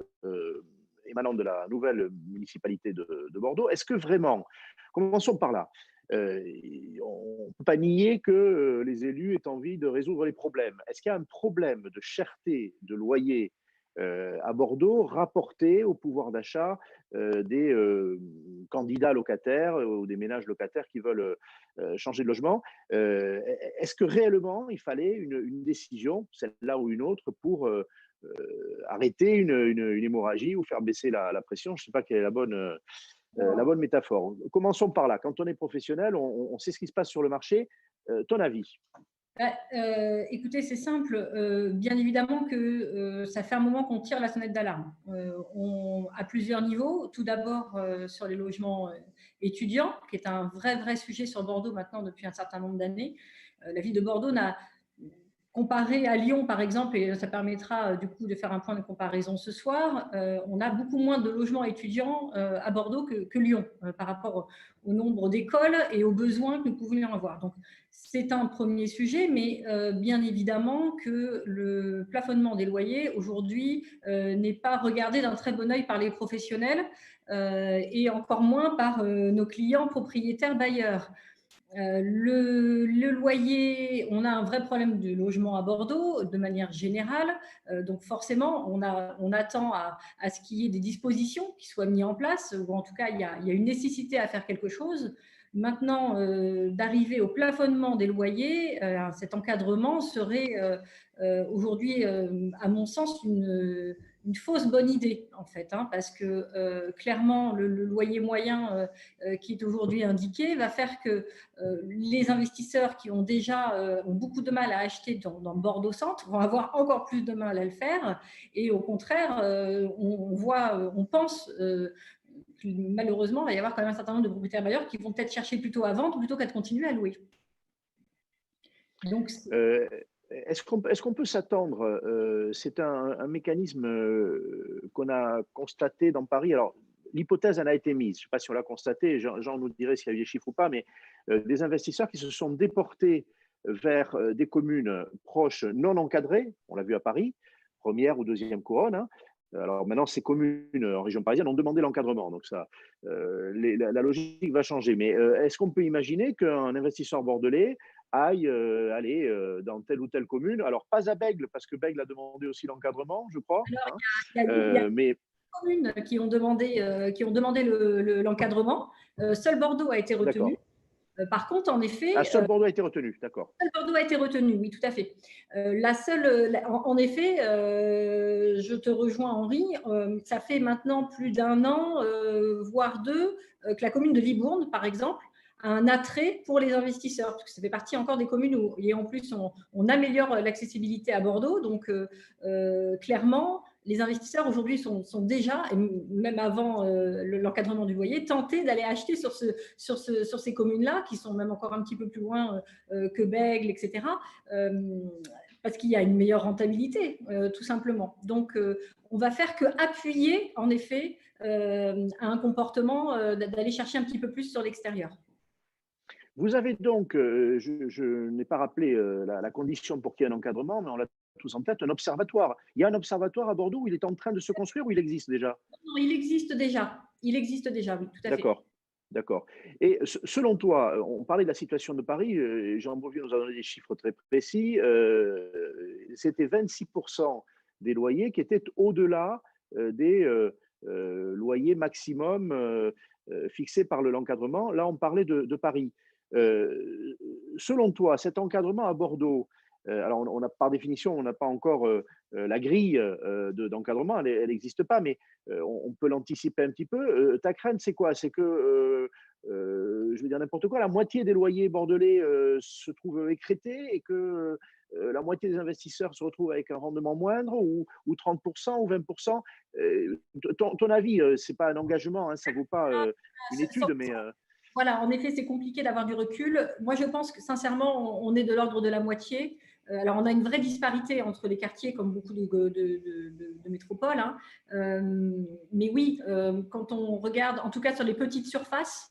émanant de la nouvelle municipalité de Bordeaux? Est-ce que vraiment, commençons par là, on ne peut pas nier que les élus aient envie de résoudre les problèmes. Est-ce qu'il y a un problème de cherté de loyer à Bordeaux rapporté au pouvoir d'achat des candidats locataires ou des ménages locataires qui veulent changer de logement? Est-ce que réellement il fallait une décision, celle-là ou une autre, pour arrêter une hémorragie ou faire baisser la pression? Je ne sais pas quelle est la bonne métaphore. Commençons par là. Quand on est professionnel, on sait ce qui se passe sur le marché. Ton avis? Écoutez, c'est simple. Bien évidemment que ça fait un moment qu'on tire la sonnette d'alarme. À plusieurs niveaux. Tout d'abord sur les logements étudiants, qui est un vrai sujet sur Bordeaux maintenant depuis un certain nombre d'années. La ville de Bordeaux n'a, comparé à Lyon, par exemple, et ça permettra du coup de faire un point de comparaison ce soir, on a beaucoup moins de logements étudiants à Bordeaux que Lyon par rapport au nombre d'écoles et aux besoins que nous pouvions avoir. Donc, c'est un premier sujet, mais bien évidemment que le plafonnement des loyers aujourd'hui n'est pas regardé d'un très bon œil par les professionnels et encore moins par nos clients propriétaires bailleurs. Le loyer, on a un vrai problème de logement à Bordeaux de manière générale. Donc forcément, on attend à ce qu'il y ait des dispositions qui soient mises en place, ou en tout cas, il y a une nécessité à faire quelque chose. Maintenant, d'arriver au plafonnement des loyers, cet encadrement serait aujourd'hui, à mon sens, une fausse bonne idée, en fait, hein, parce que clairement, le loyer moyen qui est aujourd'hui indiqué va faire que les investisseurs qui ont déjà ont beaucoup de mal à acheter dans Bordeaux Centre vont avoir encore plus de mal à le faire. Et au contraire, on pense que malheureusement, il va y avoir quand même un certain nombre de propriétaires bailleurs qui vont peut-être chercher plutôt à vendre plutôt qu'à continuer à louer. Donc, est-ce qu'on peut s'attendre, c'est un mécanisme qu'on a constaté dans Paris, alors l'hypothèse en a été mise, je ne sais pas si on l'a constaté, Jean nous dirait s'il y a eu des chiffres ou pas, mais des investisseurs qui se sont déportés vers des communes proches non encadrées, on l'a vu à Paris, première ou deuxième couronne, hein. Alors maintenant, ces communes en région parisienne ont demandé l'encadrement, donc ça, la logique va changer. Mais est-ce qu'on peut imaginer qu'un investisseur bordelais aille aller dans telle ou telle commune? Alors, pas à Bègles, parce que Bègles a demandé aussi l'encadrement, je crois. Alors, il y a mais communes qui ont demandé l'encadrement. Seul Bordeaux a été retenu. Par contre, en effet… seul Bordeaux a été retenu, d'accord. Seul Bordeaux a été retenu, oui, tout à fait. En effet, je te rejoins, Henri, ça fait maintenant plus d'un an, voire deux, que la commune de Libourne, par exemple, a un attrait pour les investisseurs, parce que ça fait partie encore des communes où, et en plus, on améliore l'accessibilité à Bordeaux. Donc, clairement, les investisseurs aujourd'hui sont déjà, et même avant l'encadrement du loyer, tentés d'aller acheter sur ces communes-là, qui sont même encore un petit peu plus loin que Bègles, etc., parce qu'il y a une meilleure rentabilité, tout simplement. Donc, on va faire qu'appuyer, en effet, à un comportement d'aller chercher un petit peu plus sur l'extérieur. Vous avez donc, je n'ai pas rappelé la condition pour qu'il y ait un encadrement, mais on l'a tous en tête, un observatoire. Il y a un observatoire à Bordeaux où il est en train de se construire ou il existe déjà? Non, il existe déjà. Il existe déjà, oui, tout à fait. D'accord. D'accord. Et selon toi, on parlait de la situation de Paris, Jean Beauvier nous a donné des chiffres très précis, c'était 26% des loyers qui étaient au-delà des loyers maximum fixés par l'encadrement. Là, on parlait de Paris. Selon toi, cet encadrement à Bordeaux, alors on a, par définition, on n'a pas encore la grille d'encadrement, elle n'existe pas, mais on peut l'anticiper un petit peu. Ta crainte, c'est quoi? C'est que, je vais dire n'importe quoi, la moitié des loyers bordelais se trouvent écrêtés et que la moitié des investisseurs se retrouvent avec un rendement moindre ou 30% ou 20%. Ton avis, ce n'est pas un engagement, hein, ça ne vaut pas une étude, mais… Voilà, en effet, c'est compliqué d'avoir du recul. Moi, je pense que sincèrement, on est de l'ordre de la moitié. Alors, on a une vraie disparité entre les quartiers, comme beaucoup de métropoles. Hein. Mais oui, quand on regarde, en tout cas sur les petites surfaces,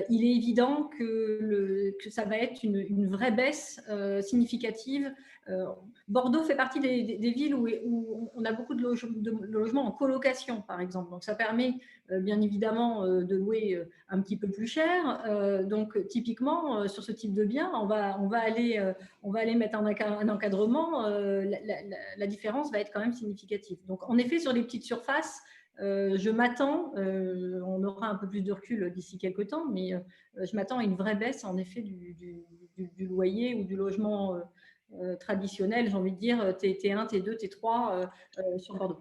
il est évident que ça va être une vraie baisse significative. Bordeaux fait partie des villes où on a beaucoup de logements en colocation, par exemple. Donc, ça permet bien évidemment de louer un petit peu plus cher. Donc, typiquement, sur ce type de bien, on va aller mettre un encadrement. La différence va être quand même significative. Donc, en effet, sur les petites surfaces, je m'attends, on aura un peu plus de recul d'ici quelques temps, mais je m'attends à une vraie baisse, en effet, du loyer ou du logement traditionnel, j'ai envie de dire, T1, T2, T3 sur Bordeaux.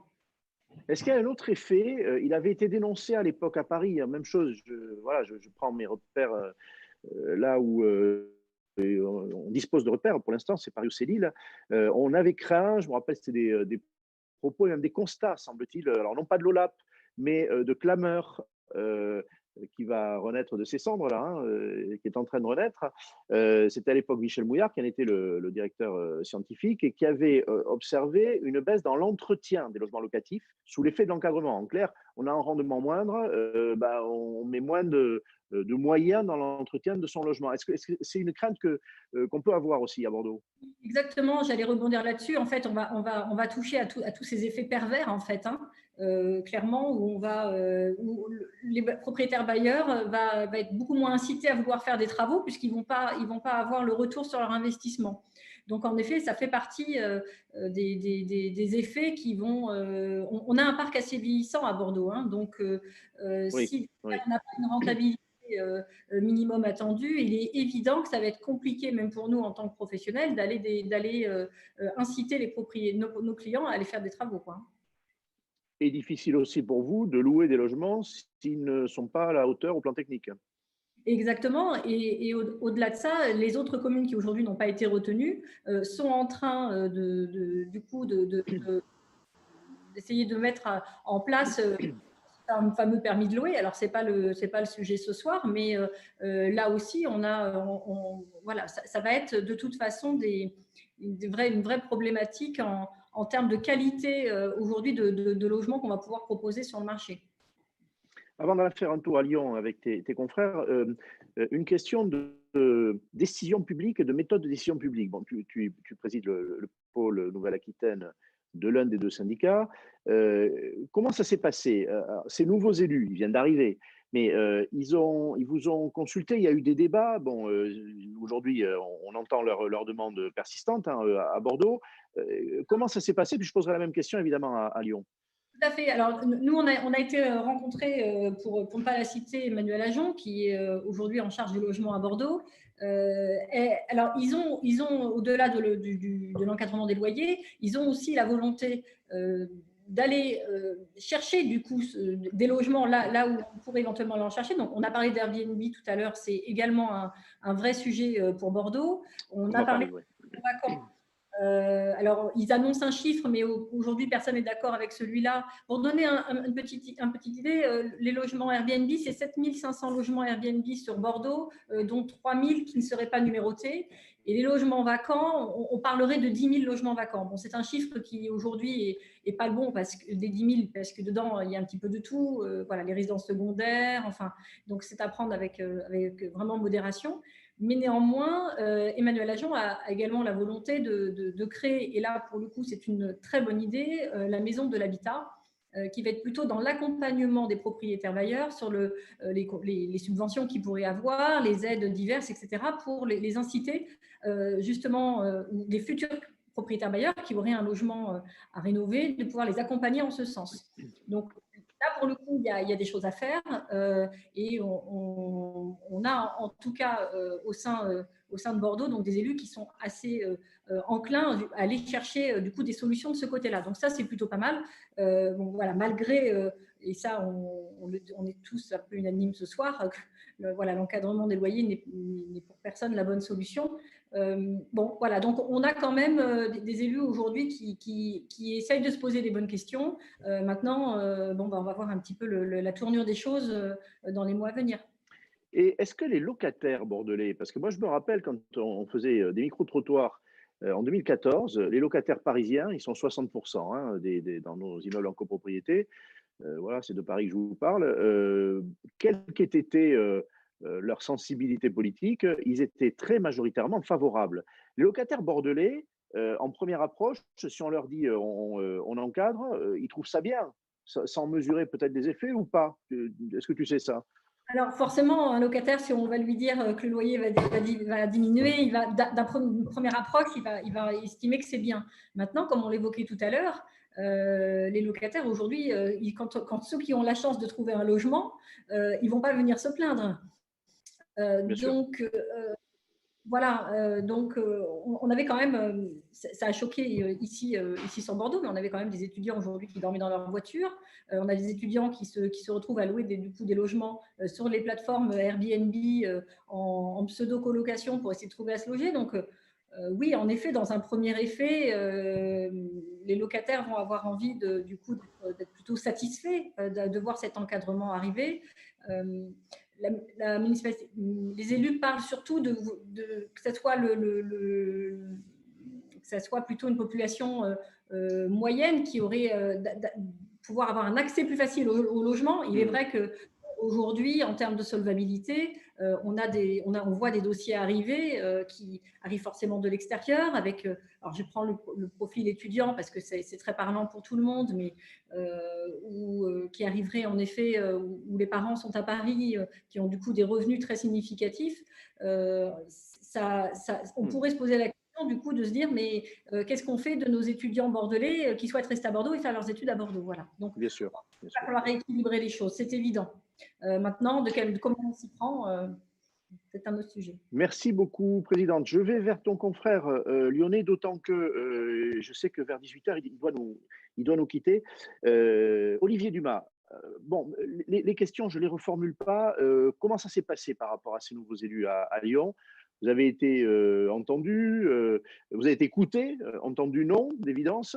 Est-ce qu'il y a un autre effet? Il avait été dénoncé à l'époque à Paris, même chose, je prends mes repères là où on dispose de repères, pour l'instant, c'est Paris ou c'est Lille, on avait craint, je me rappelle, c'était des propos et même des constats, semble-t-il, alors non pas de l'OLAP, mais de clameurs qui va renaître de ses cendres, là, qui est en train de renaître. C'était à l'époque Michel Mouillard, qui en était le directeur scientifique, et qui avait observé une baisse dans l'entretien des logements locatifs sous l'effet de l'encadrement. En clair, on a un rendement moindre, on met moins de moyens dans l'entretien de son logement. Est-ce que c'est une crainte qu'on peut avoir aussi à Bordeaux? Exactement, j'allais rebondir là-dessus. En fait, on va toucher à tous ces effets pervers, en fait, clairement, où les propriétaires bailleurs va être beaucoup moins incités à vouloir faire des travaux puisqu'ils vont pas avoir le retour sur leur investissement. Donc, en effet, ça fait partie des effets qui vont… on a un parc assez vieillissant à Bordeaux, donc si on n'a pas une rentabilité minimum attendu, il est évident que ça va être compliqué, même pour nous en tant que professionnels, d'aller inciter nos clients à aller faire des travaux, quoi. Et difficile aussi pour vous de louer des logements s'ils ne sont pas à la hauteur au plan technique. Exactement. Et au-delà de ça, les autres communes qui aujourd'hui n'ont pas été retenues sont en train d'essayer de mettre en place un fameux permis de louer. Alors, c'est pas le sujet ce soir, mais là aussi, voilà, ça va être de toute façon une vraie problématique en termes de qualité aujourd'hui de logement qu'on va pouvoir proposer sur le marché. Avant d'aller faire un tour à Lyon avec tes confrères, une question de décision publique et de méthode de décision publique. Bon, tu présides le pôle Nouvelle-Aquitaine de l'un des deux syndicats. Comment ça s'est passé? Ces nouveaux élus, ils viennent d'arriver, mais ils vous ont consulté, il y a eu des débats. Bon, aujourd'hui, on entend leur demande persistante à Bordeaux. Comment ça s'est passé? Puis je poserai la même question évidemment à Lyon. Tout à fait. Alors, nous, on a été rencontrés, pour ne pas la citer, Emmanuel Ajon, qui est aujourd'hui en charge du logement à Bordeaux. Alors, ils ont au-delà de l'encadrement des loyers, ils ont aussi la volonté d'aller chercher du coup des logements là où on pourrait éventuellement aller en chercher. Donc, on a parlé d'Airbnb tout à l'heure, c'est également un vrai sujet pour Bordeaux. On a parlé de vacances. Alors, ils annoncent un chiffre, mais aujourd'hui, personne n'est d'accord avec celui-là. Pour donner une petite idée, les logements Airbnb, c'est 7500 logements Airbnb sur Bordeaux, dont 3000 qui ne seraient pas numérotés. Et les logements vacants, on parlerait de 10 000 logements vacants. Bon, c'est un chiffre qui aujourd'hui est pas le bon des 10 000, parce que dedans, il y a un petit peu de tout. Voilà, les résidences secondaires, enfin, donc c'est à prendre avec vraiment modération. Mais néanmoins, Emmanuel Ajon a également la volonté de créer, et là, pour le coup, c'est une très bonne idée, la maison de l'habitat, qui va être plutôt dans l'accompagnement des propriétaires bailleurs sur les subventions qu'ils pourraient avoir, les aides diverses, etc., pour les inciter, justement, les futurs propriétaires bailleurs qui auraient un logement à rénover, de pouvoir les accompagner en ce sens. Donc, là, pour le coup, il y a des choses à faire et on a en tout cas au sein de Bordeaux donc des élus qui sont assez enclins à aller chercher du coup des solutions de ce côté-là. Donc ça, c'est plutôt pas mal. Bon, voilà, malgré, et ça, on est tous un peu unanimes ce soir, voilà, l'encadrement des loyers n'est pour personne la bonne solution. Bon, voilà, donc on a quand même des élus aujourd'hui qui essayent de se poser des bonnes questions. Maintenant, on va voir un petit peu la tournure des choses dans les mois à venir. Et est-ce que les locataires bordelais, parce que moi je me rappelle quand on faisait des micro-trottoirs en 2014, les locataires parisiens, ils sont 60% dans nos immeubles en copropriété. Voilà, c'est de Paris que je vous parle. Quelle qu'ait été leur sensibilité politique, ils étaient très majoritairement favorables. Les locataires bordelais, en première approche, si on leur dit on encadre, ils trouvent ça bien, sans mesurer peut-être des effets ou pas. Est-ce que tu sais ça? Alors forcément, un locataire, si on va lui dire que le loyer va diminuer, d'une première approche, il va estimer que c'est bien. Maintenant, comme on l'évoquait tout à l'heure, les locataires aujourd'hui, quand ceux qui ont la chance de trouver un logement, ils ne vont pas venir se plaindre. Donc, Voilà, donc on avait quand même, ça a choqué ici sur Bordeaux, mais on avait quand même des étudiants aujourd'hui qui dormaient dans leur voiture. On a des étudiants qui se retrouvent à louer du coup des logements sur les plateformes Airbnb en pseudo-colocation pour essayer de trouver à se loger. Donc oui, en effet, dans un premier effet, les locataires vont avoir envie du coup d'être plutôt satisfaits de voir cet encadrement arriver. La municipalité, les élus parlent surtout que ça soit que ça soit plutôt une population moyenne qui aurait pouvoir avoir un accès plus facile au logement. Il est vrai que aujourd'hui, en termes de solvabilité, on voit des dossiers arriver qui arrivent forcément de l'extérieur. Alors, je prends le profil étudiant parce que c'est très parlant pour tout le monde, mais qui arriverait en effet où les parents sont à Paris, qui ont du coup des revenus très significatifs. On pourrait se poser la question du coup de se dire mais qu'est-ce qu'on fait de nos étudiants bordelais qui souhaitent rester à Bordeaux et faire leurs études à Bordeaux, voilà. Donc bien sûr, il va falloir rééquilibrer les choses, c'est évident. Maintenant, comment on s'y prend, c'est un autre sujet. Merci beaucoup, Présidente. Je vais vers ton confrère lyonnais, d'autant que je sais que vers 18h, il doit nous quitter. Olivier Dumas, bon, les questions, je ne les reformule pas. Comment ça s'est passé par rapport à ces nouveaux élus à Lyon? Vous avez été entendu, vous avez été écouté, entendu non, d'évidence.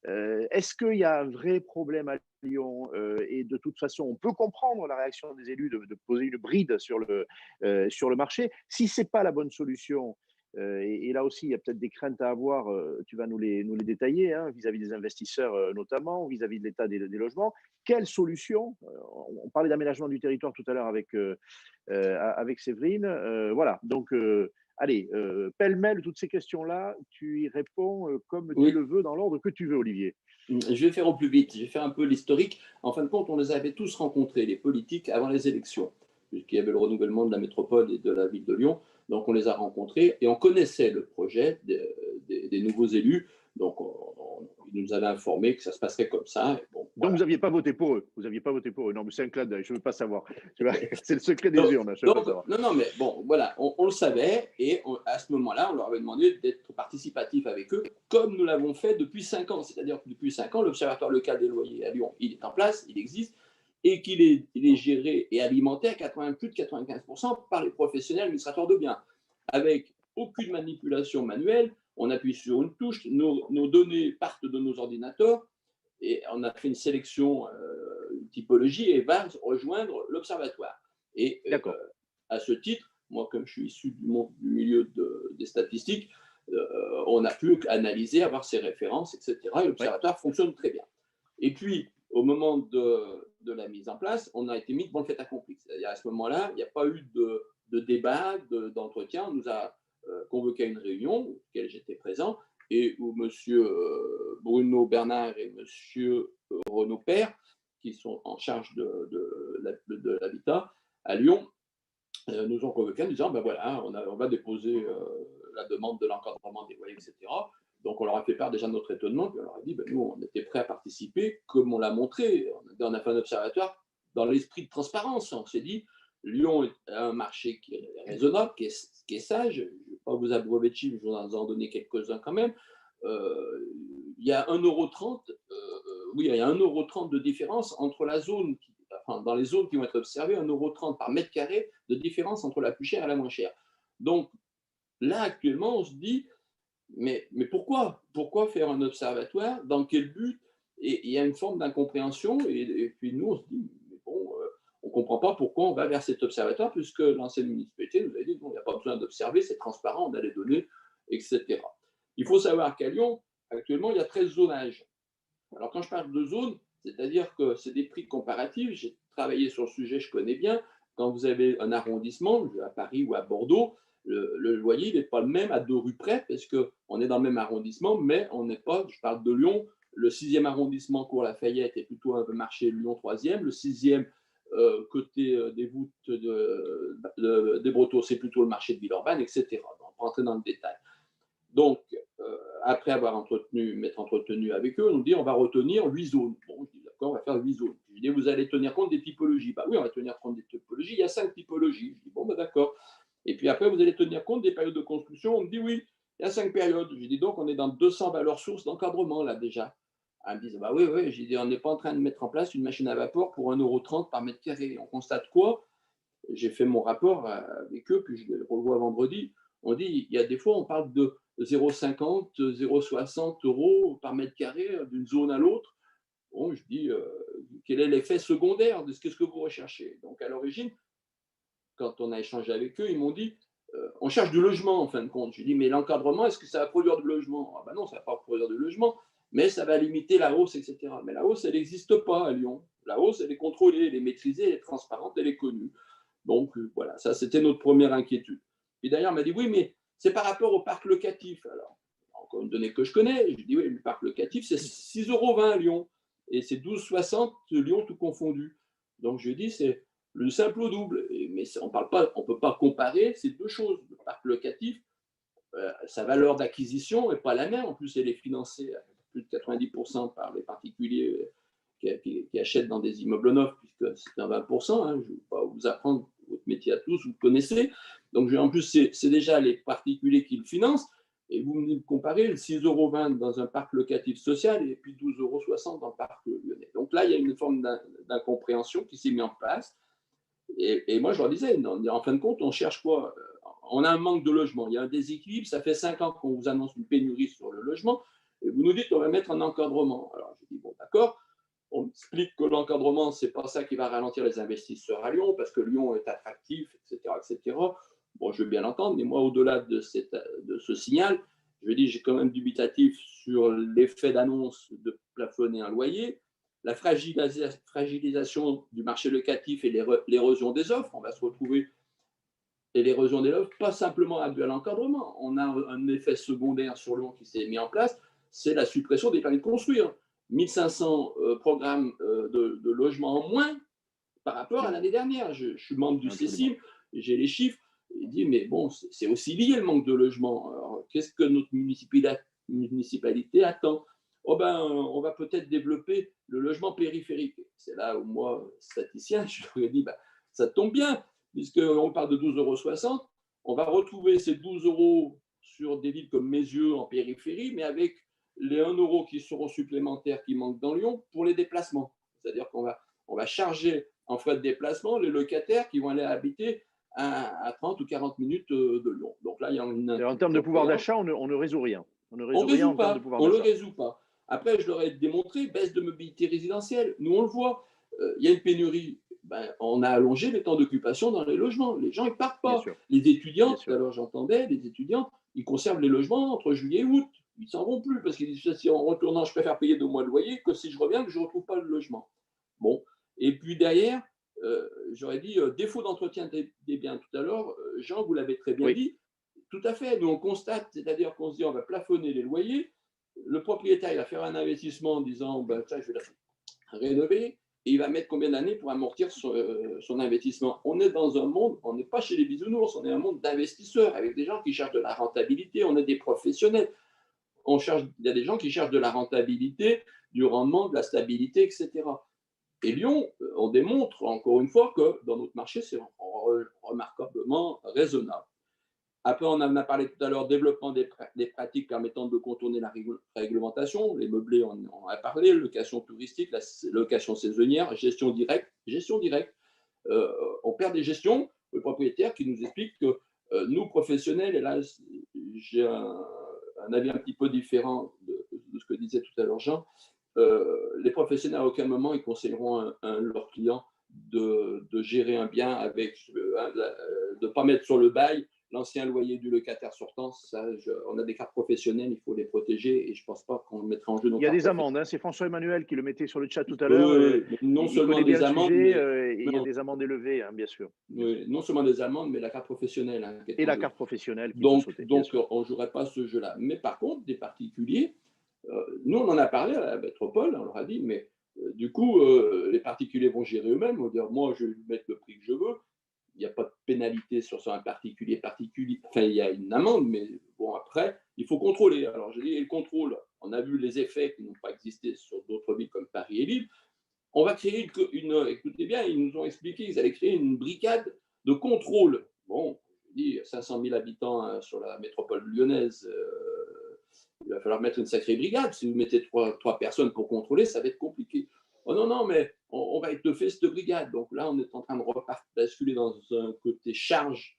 Est-ce qu'il y a un vrai problème à Lyon et de toute façon, on peut comprendre la réaction des élus de poser une bride sur le marché. Si ce n'est pas la bonne solution, et là aussi, il y a peut-être des craintes à avoir, tu vas nous les détailler, hein, vis-à-vis des investisseurs notamment, vis-à-vis de l'état des logements. Quelle solution? On parlait d'aménagement du territoire tout à l'heure avec Séverine. Voilà, donc allez, pêle-mêle, toutes ces questions-là, tu y réponds comme tu le veux, dans l'ordre que tu veux, Olivier. Je vais faire au plus vite, je vais faire un peu l'historique. En fin de compte, on les avait tous rencontrés, les politiques, avant les élections, puisqu'il y avait le renouvellement de la métropole et de la ville de Lyon. Donc, on les a rencontrés et on connaissait le projet des nouveaux élus. Donc, ils nous avaient informé que ça se passerait comme ça. Bon, voilà. Donc, vous n'aviez pas voté pour eux? Vous n'aviez pas voté pour eux? Non, mais c'est un clin d'œil, je ne veux pas savoir. C'est le secret des urnes. Non, mais bon, voilà, on le savait. Et à ce moment-là, on leur avait demandé d'être participatifs avec eux, comme nous l'avons fait depuis 5 ans. C'est-à-dire que depuis 5 ans, l'Observatoire local des loyers à Lyon, il est en place, il existe, et qu'il est géré et alimenté à plus de 95% par les professionnels administrateurs de biens, avec aucune manipulation manuelle. On appuie sur une touche, nos données partent de nos ordinateurs, et on a fait une sélection, une typologie, et va rejoindre l'Observatoire. Et à ce titre, moi, comme je suis issu du milieu des statistiques, on a pu analyser, avoir ses références, etc. Et l'Observatoire fonctionne très bien. Et puis, au moment de la mise en place, on a été mis devant le fait accompli. C'est-à-dire à ce moment-là, il n'y a pas eu de débat, d'entretien. On nous a convoqué à une réunion, à laquelle j'étais présent, et où M. Bruno Bernard et M. Renaud Père, qui sont en charge de l'habitat à Lyon, nous ont convoqués en disant ben voilà, on va déposer la demande de l'encadrement des loyers, etc. Donc, on leur a fait part déjà de notre étonnement, puis on leur a dit ben, nous, on était prêts à participer, comme on l'a montré. On a fait un observatoire dans l'esprit de transparence. On s'est dit Lyon est un marché qui est raisonnable, qui est sage. Je ne vais pas vous abreuver de chiffres, je vais vous en donner quelques-uns quand même. Il y a 1,30 €, oui, il y a 1,30 € de différence entre la zone, dans les zones qui vont être observées, 1,30 € par mètre carré de différence entre la plus chère et la moins chère. Donc là, actuellement, on se dit, mais pourquoi faire un observatoire? Dans quel but? Et il y a une forme d'incompréhension, et puis nous, on se dit, mais bon, on ne comprend pas pourquoi on va vers cet observatoire, puisque l'ancienne municipalité nous a dit, non, il n'y a pas besoin d'observer, c'est transparent, on a les données, etc. Il faut savoir qu'à Lyon, actuellement, il y a 13 zonages. Alors, quand je parle de zones, c'est-à-dire que c'est des prix comparatifs. J'ai travaillé sur le sujet, je connais bien. Quand vous avez un arrondissement, à Paris ou à Bordeaux, le loyer n'est pas le même à 2 rues près, parce qu'on est dans le même arrondissement, mais on n'est pas, je parle de Lyon, le 6e arrondissement, Cours Lafayette, est plutôt un marché Lyon 3e, le 6e côté des voûtes des Brotteaux, c'est plutôt le marché de Villeurbanne, etc. On va rentrer dans le détail. Donc, après avoir entretenu avec eux, on nous dit on va retenir 8 zones. Bon, je dis d'accord, on va faire 8 zones. Je dis vous allez tenir compte des typologies. Bah oui, on va tenir compte des typologies. Il y a 5 typologies. Je dis bon, bah d'accord. Et puis après, vous allez tenir compte des périodes de construction. On me dit oui, il y a 5 périodes. Je dis donc, on est dans 200 valeurs sources d'encadrement là déjà. Elles me disent bah oui, oui. J'ai dit on n'est pas en train de mettre en place une machine à vapeur pour 1,30 € par mètre carré. On constate quoi? J'ai fait mon rapport avec eux, puis je le revois vendredi. On dit il y a des fois, on parle de 0,50, 0,60 € par mètre carré d'une zone à l'autre. Bon, je dis quel est l'effet secondaire de ce que vous recherchez? Donc à l'origine, quand on a échangé avec eux, ils m'ont dit on cherche du logement en fin de compte. Je dis mais l'encadrement, est-ce que ça va produire du logement? Ah ben non, ça ne va pas produire du logement, mais ça va limiter la hausse, etc. Mais la hausse, elle n'existe pas à Lyon. La hausse, elle est contrôlée, elle est maîtrisée, elle est transparente, elle est connue. Donc voilà, ça c'était notre première inquiétude. Et d'ailleurs, il m'a dit oui, mais c'est par rapport au parc locatif. Alors, encore une donnée que je connais, je dis oui, le parc locatif, c'est 6,20 € à Lyon et c'est 12,60 € Lyon tout confondu. Donc je lui ai dit, c'est le simple au double. Mais on ne peut pas comparer ces deux choses. Le parc locatif, sa valeur d'acquisition n'est pas la même. En plus, elle est financée à plus de 90% par les particuliers qui achètent dans des immeubles neufs, puisque c'est un 20%. Hein, je ne vais pas vous apprendre votre métier à tous, vous le connaissez. Donc, en plus, c'est déjà les particuliers qui le financent. Et vous me comparez le 6,20 € dans un parc locatif social et puis 12,60 € dans le parc lyonnais. Donc là, il y a une forme d'incompréhension qui s'est mise en place. Et moi, je leur disais, en fin de compte, on cherche quoi? On a un manque de logement, il y a un déséquilibre. Ça fait 5 ans qu'on vous annonce une pénurie sur le logement et vous nous dites qu'on va mettre un encadrement. Alors, je dis, bon, d'accord. On explique que l'encadrement, ce n'est pas ça qui va ralentir les investisseurs à Lyon, parce que Lyon est attractif, etc. etc. Bon, je veux bien l'entendre, mais moi, au-delà de ce signal, je dis, j'ai quand même dubitatif sur l'effet d'annonce de plafonner un loyer, la fragilisation du marché locatif et l'érosion des offres. On va se retrouver, et l'érosion des offres, pas simplement due à l'encadrement. On a un effet secondaire sur Lyon qui s'est mis en place, c'est la suppression des permis de construire. 1500 programmes de logements en moins par rapport à l'année dernière. Je suis membre du CECIM, j'ai les chiffres. Il dit, mais bon, c'est aussi lié le manque de logement. Alors, qu'est-ce que notre municipalité attend? Oh ben, on va peut-être développer le logement périphérique. C'est là où moi, statisticien, je lui ai dit, ben, ça tombe bien, puisqu'on parle de 12,60 €. On va retrouver ces 12 € sur des villes comme Meyzieux en périphérie, mais avec les 1 € qui seront supplémentaires qui manquent dans Lyon pour les déplacements. C'est-à-dire qu'on va charger en frais de déplacement les locataires qui vont aller habiter à 30 ou 40 minutes de Lyon. Donc là, il y a en termes de pouvoir d'achat, on ne résout rien. On ne le résout pas. Après, je leur ai démontré, baisse de mobilité résidentielle. Nous, on le voit. Il y a une pénurie. Ben, on a allongé les temps d'occupation dans les logements. Les gens, ils ne partent pas. Les étudiants, tout à l'heure, j'entendais, les étudiants, ils conservent les logements entre juillet et août. Ils ne s'en vont plus parce qu'ils disent si en retournant, je préfère payer 2 mois de loyer que si je reviens, que je ne retrouve pas le logement. Bon. Et puis derrière, j'aurais dit défaut d'entretien des biens tout à l'heure. Jean, vous l'avez très bien dit. Tout à fait. Nous, on constate, c'est-à-dire qu'on se dit on va plafonner les loyers. Le propriétaire, il va faire un investissement en disant ben, ça, je vais la rénover. Et il va mettre combien d'années pour amortir son investissement? On est dans un monde, on n'est pas chez les bisounours, on est un monde d'investisseurs avec des gens qui cherchent de la rentabilité. On est des professionnels. Il y a des gens qui cherchent de la rentabilité, du rendement, de la stabilité, etc. Et Lyon, on démontre encore une fois que dans notre marché, c'est remarquablement raisonnable. Après, on en a parlé tout à l'heure, développement des pratiques permettant de contourner la réglementation. Les meublés, on en a parlé, location touristique, la location saisonnière, gestion directe. On perd des gestions, le propriétaire qui nous explique que nous, professionnels, et là, j'ai un avis un petit peu différent de ce que disait tout à l'heure Jean, les professionnels, à aucun moment, ils conseilleront leurs clients de gérer un bien avec, de ne pas mettre sur le bail l'ancien loyer du locataire sortant. On a des cartes professionnelles, il faut les protéger et je ne pense pas qu'on mettrait en jeu nos cartes. Il y a des amendes, hein, c'est François-Emmanuel qui le mettait sur le chat tout à l'heure. Non seulement des amendes, mais il y a des amendes élevées, hein, bien sûr. Oui, non seulement des amendes, mais la carte professionnelle. Hein, et la carte professionnelle. Donc on ne jouerait pas ce jeu-là. Mais par contre, des particuliers, nous, on en a parlé à la métropole, on leur a dit, mais du coup, les particuliers vont gérer eux-mêmes, vont dire, moi, je vais mettre le prix que je veux. Il n'y a pas de pénalité sur un particulier. Enfin, il y a une amende, mais bon, après, il faut contrôler. Alors, je dis, et le contrôle, on a vu les effets qui n'ont pas existé sur d'autres villes comme Paris et Lille. On va créer écoutez bien, ils nous ont expliqué qu'ils allaient créer une brigade de contrôle. Bon, dit 500 000 habitants sur la métropole lyonnaise, il va falloir mettre une sacrée brigade. Si vous mettez trois personnes pour contrôler, ça va être compliqué. Oh non, non, mais on va étoffer cette brigade. Donc là, on est en train de basculer dans un côté charge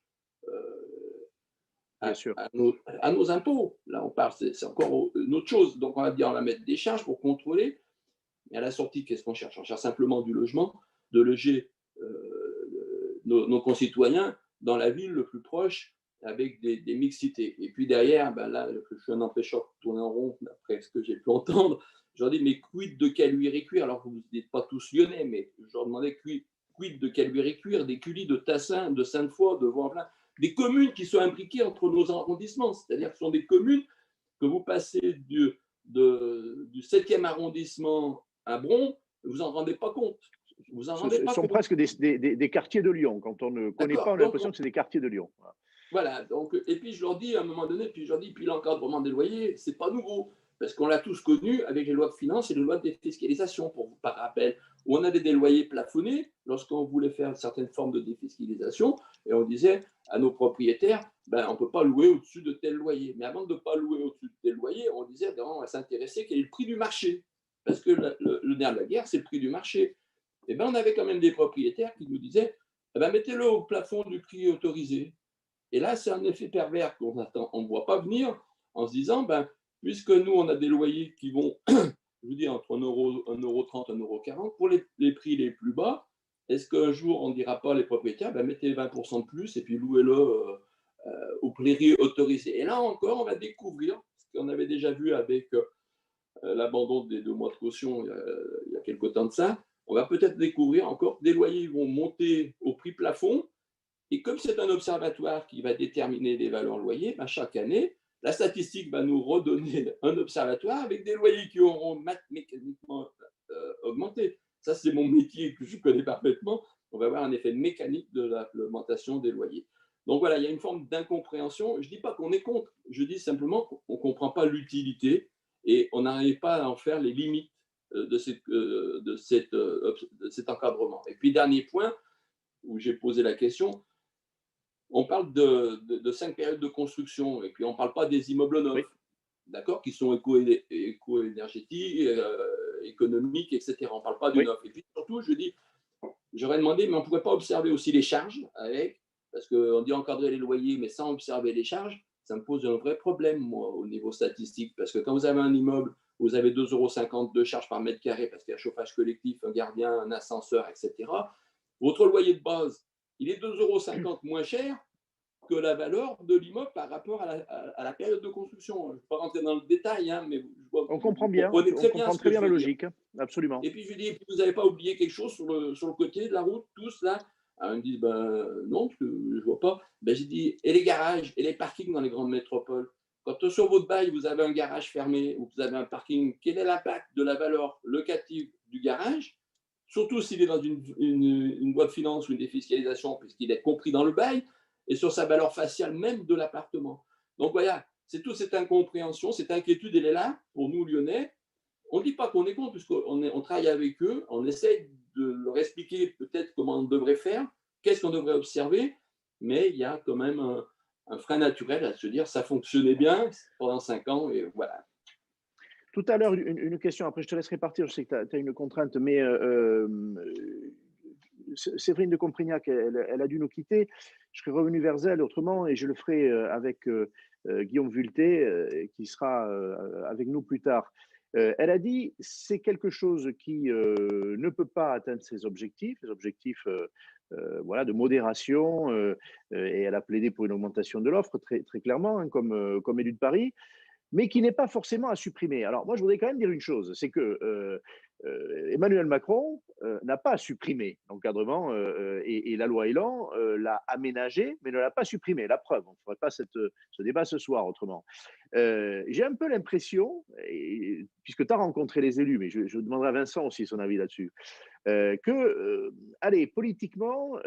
à nos impôts. Là, on parle, c'est encore une autre chose. Donc on va dire, on va mettre des charges pour contrôler. Et à la sortie, qu'est-ce qu'on cherche? On cherche simplement du logement, de loger nos concitoyens dans la ville le plus proche, avec des mixités. Et puis derrière, ben là, je suis un empêcheur de tourner en rond, d'après ce que j'ai pu entendre. Je leur dis, mais quid de Caluire et Cuire? Alors, vous n'êtes pas tous lyonnais, mais je leur demandais quid de Caluire et Cuire, des Cully, de Tassin, de Sainte-Foy, de Vaux-en-Velin, des communes qui sont imbriquées entre nos arrondissements. C'est-à-dire que ce sont des communes que vous passez du 7e arrondissement à Bron, vous n'en rendez pas compte. Ce sont presque des quartiers de Lyon. Quand on ne connaît pas, on a l'impression que c'est des quartiers de Lyon. Voilà, donc, et puis je leur dis à un moment donné, puis l'encadrement des loyers, c'est pas nouveau, parce qu'on l'a tous connu avec les lois de finances et les lois de défiscalisation, par rappel, où on avait des loyers plafonnés lorsqu'on voulait faire certaines formes de défiscalisation, et on disait à nos propriétaires, ben, on ne peut pas louer au-dessus de tel loyer. Mais avant de ne pas louer au-dessus de tel loyer, on disait, ben, on va s'intéresser quel est le prix du marché, parce que le nerf de la guerre, c'est le prix du marché. Et ben, on avait quand même des propriétaires qui nous disaient, ben, mettez-le au plafond du prix autorisé. Et là, c'est un effet pervers qu'on ne voit pas venir, en se disant, ben, puisque nous, on a des loyers qui vont, je vous dis, entre 1,30 €, 1,40 €, pour les prix les plus bas, est-ce qu'un jour, on ne dira pas les propriétaires, ben, mettez 20% de plus et puis louez-le au prix autorisé. Et là encore, on va découvrir, ce qu'on avait déjà vu avec l'abandon des 2 mois de caution il y a quelque temps de ça, on va peut-être découvrir encore que des loyers vont monter au prix plafond. Et comme c'est un observatoire qui va déterminer les valeurs loyers, ben chaque année, la statistique va nous redonner un observatoire avec des loyers qui auront mécaniquement augmenté. Ça, c'est mon métier que je connais parfaitement. On va avoir un effet mécanique de l'augmentation des loyers. Donc voilà, il y a une forme d'incompréhension. Je ne dis pas qu'on est contre, je dis simplement qu'on ne comprend pas l'utilité et on n'arrive pas à en faire les limites de cet encadrement. Et puis, dernier point où j'ai posé la question, on parle de 5 périodes de construction, et puis on ne parle pas des immeubles neufs, d'accord, qui sont éco-énergétiques, économiques, etc. On ne parle pas du neuf. Et puis surtout, j'aurais demandé, mais on ne pourrait pas observer aussi les charges parce qu'on dit encadrer les loyers, mais sans observer les charges, ça me pose un vrai problème, moi, au niveau statistique, parce que quand vous avez un immeuble, vous avez 2,50 € de charges par mètre carré, parce qu'il y a un chauffage collectif, un gardien, un ascenseur, etc. Votre loyer de base, il est 2,50 € moins cher que la valeur de l'immeuble par rapport à la période de construction. Je ne vais pas rentrer dans le détail, hein, mais on comprend bien, la logique, absolument. Et puis je dis, vous n'avez pas oublié quelque chose sur le côté de la route, tous là? Alors, ils me disent, ben non, je ne vois pas. Ben, j'ai dit, et les garages et les parkings dans les grandes métropoles? Quand sur votre bail, vous avez un garage fermé ou vous avez un parking, quel est l'impact de la valeur locative du garage? Surtout s'il est dans une loi de finances ou une défiscalisation, puisqu'il est compris dans le bail, et sur sa valeur faciale même de l'appartement. Donc voilà, c'est toute cette incompréhension, cette inquiétude, elle est là pour nous Lyonnais. On ne dit pas qu'on est contre, puisqu'on travaille avec eux, on essaye de leur expliquer peut-être comment on devrait faire, qu'est-ce qu'on devrait observer, mais il y a quand même un frein naturel à se dire ça fonctionnait bien pendant 5 ans, et voilà. Tout à l'heure, une question, après je te laisserai partir, je sais que tu as une contrainte, mais Séverine de Comprignac, elle a dû nous quitter. Je serai revenu vers elle autrement et je le ferai avec Guillaume Vulté, qui sera avec nous plus tard. Elle a dit c'est quelque chose qui ne peut pas atteindre ses objectifs, voilà, de modération, et elle a plaidé pour une augmentation de l'offre très, très clairement, hein, comme élu de Paris, mais qui n'est pas forcément à supprimer. Alors moi, je voudrais quand même dire une chose, c'est que Emmanuel Macron n'a pas supprimé l'encadrement et la loi Elan l'a aménagé, mais ne l'a pas supprimé. La preuve, on ne ferait pas ce débat ce soir autrement. J'ai un peu l'impression, puisque tu as rencontré les élus, mais je demanderai à Vincent aussi son avis là-dessus, allez, politiquement,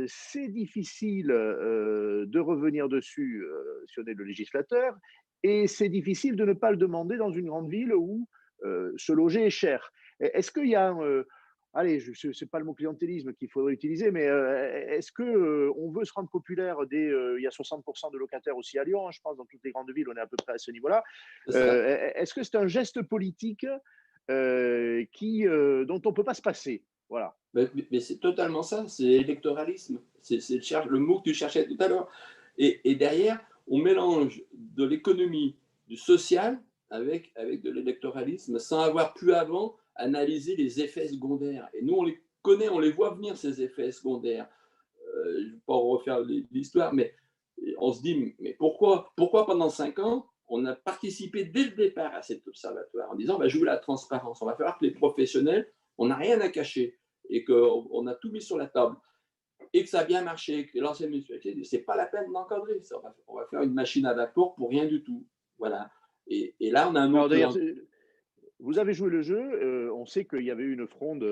c'est difficile de revenir dessus si on est le législateur, et c'est difficile de ne pas le demander dans une grande ville où se loger est cher. Est-ce qu'il y a allez, ce n'est pas le mot clientélisme qu'il faudrait utiliser, mais est-ce qu'on veut se rendre populaire il y a 60% de locataires aussi à Lyon, hein, je pense, dans toutes les grandes villes, on est à peu près à ce niveau-là. Est-ce que c'est un geste politique dont on ne peut pas se passer? Voilà. Mais c'est totalement ça, c'est l'électoralisme. C'est le mot que tu cherchais tout à l'heure. Et derrière, on mélange de l'économie, du social avec de l'électoralisme sans avoir pu avant analyser les effets secondaires. Et nous, on les connaît, on les voit venir, ces effets secondaires. Je ne vais pas refaire l'histoire, mais on se dit, mais pourquoi pendant 5 ans, on a participé dès le départ à cet observatoire en disant, je veux la transparence, on va faire que les professionnels, on n'a rien à cacher et qu'on a tout mis sur la table et que ça a bien marché, que l'ancienne municipalité, c'est pas la peine d'encadrer, on va faire une machine à vapeur pour rien du tout. Voilà. Et là, on a un autre... Vous avez joué le jeu, on sait qu'il y avait eu une fronde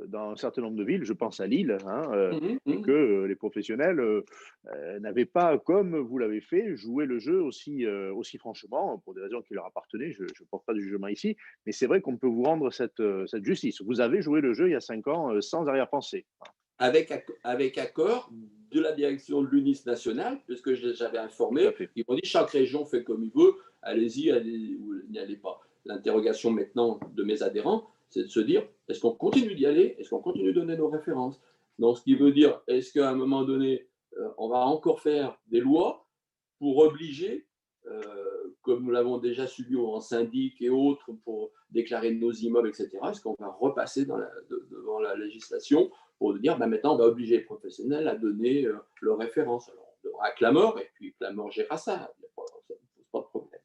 dans un certain nombre de villes, je pense à Lille, et que les professionnels n'avaient pas, comme vous l'avez fait, joué le jeu aussi franchement, pour des raisons qui leur appartenaient, je ne porte pas de jugement ici, mais c'est vrai qu'on peut vous rendre cette justice. Vous avez joué le jeu il y a 5 ans sans arrière-pensée. Avec accord de la direction de l'UNIS nationale, puisque j'avais informé, ils m'ont dit chaque région fait comme il veut, allez-y ou n'y allez pas. L'interrogation maintenant de mes adhérents, c'est de se dire, est-ce qu'on continue d'y aller? Est-ce qu'on continue de donner nos références? Donc, ce qui veut dire, est-ce qu'à un moment donné, on va encore faire des lois pour obliger, comme nous l'avons déjà subi en syndic et autres, pour déclarer nos immeubles, etc. Est-ce qu'on va repasser devant la législation pour dire, maintenant, on va obliger les professionnels à donner leurs références? Alors, on devra à Clamor, et puis Clamor gérera ça. Il n'y a pas de problème.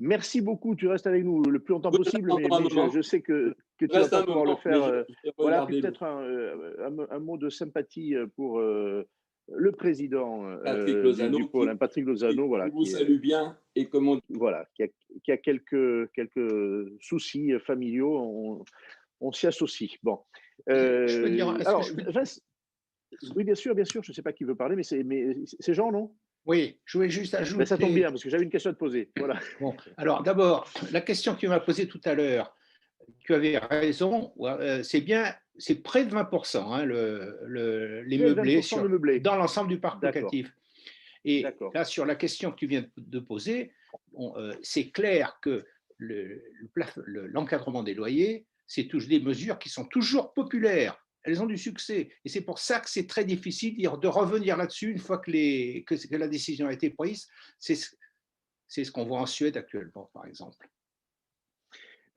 Merci beaucoup, tu restes avec nous le plus longtemps possible, mais je sais que tu ne vas pas pouvoir le faire. Voilà, peut-être un mot de sympathie pour le président du pôle, Patrick Lozano, voilà, qui vous salue bien et comment voilà, qui a quelques soucis familiaux, on s'y associe. Bon. Je peux dire, alors, oui, bien sûr, je ne sais pas qui veut parler, mais c'est Jean, non? Oui, je voulais juste ajouter… Ça tombe bien, parce que j'avais une question à te poser. Voilà. Bon, alors d'abord, la question que tu m'as posée tout à l'heure, tu avais raison, c'est bien, c'est près de 20%, hein, les meublés, dans l'ensemble du parc locatif. Et là, sur la question que tu viens de poser, c'est clair que l'encadrement des loyers, c'est toujours des mesures qui sont toujours populaires. Elles ont du succès. Et c'est pour ça que c'est très difficile de revenir là-dessus une fois que la décision a été prise. C'est ce qu'on voit en Suède actuellement, par exemple.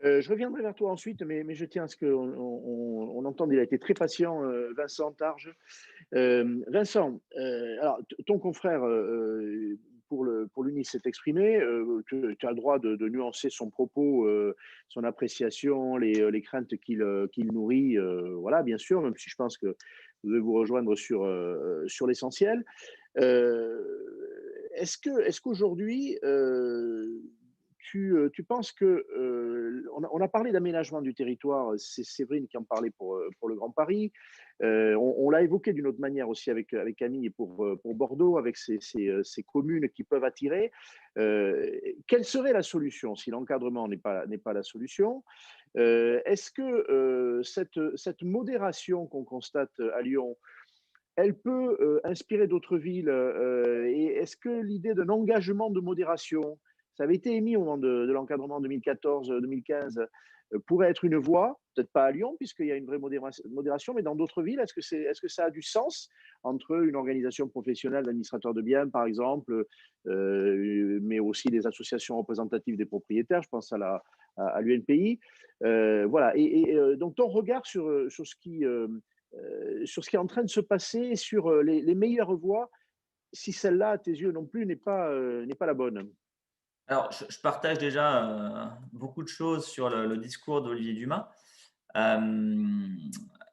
Je reviendrai vers toi ensuite, mais je tiens à ce qu'on entende, il a été très patient, Vincent Targe. Vincent, alors, ton confrère pour l'UNIS s'est exprimé, tu as le droit de nuancer son propos, son appréciation, les craintes qu'il nourrit, voilà, bien sûr, même si je pense que vous devez vous rejoindre sur l'essentiel. Est-ce qu'aujourd'hui, tu penses que… on a parlé d'aménagement du territoire, c'est Séverine qui en parlait pour le Grand Paris. On l'a évoqué d'une autre manière aussi avec Camille pour Bordeaux, avec ces communes qui peuvent attirer. Quelle serait la solution si l'encadrement n'est pas la solution? Est-ce que cette modération qu'on constate à Lyon, elle peut inspirer d'autres villes? Et est-ce que l'idée d'un engagement de modération, ça avait été émis au moment de l'encadrement 2014-2015, pourrait être une voie, peut-être pas à Lyon, puisqu'il y a une vraie modération, mais dans d'autres villes, est-ce que ça a du sens entre une organisation professionnelle d'administrateurs de biens, par exemple, mais aussi des associations représentatives des propriétaires, je pense à l'UNPI. Voilà. Et donc, ton regard sur ce qui est en train de se passer, sur les meilleures voies, si celle-là, à tes yeux non plus, n'est pas la bonne. Alors, je partage déjà beaucoup de choses sur le discours d'Olivier Dumas.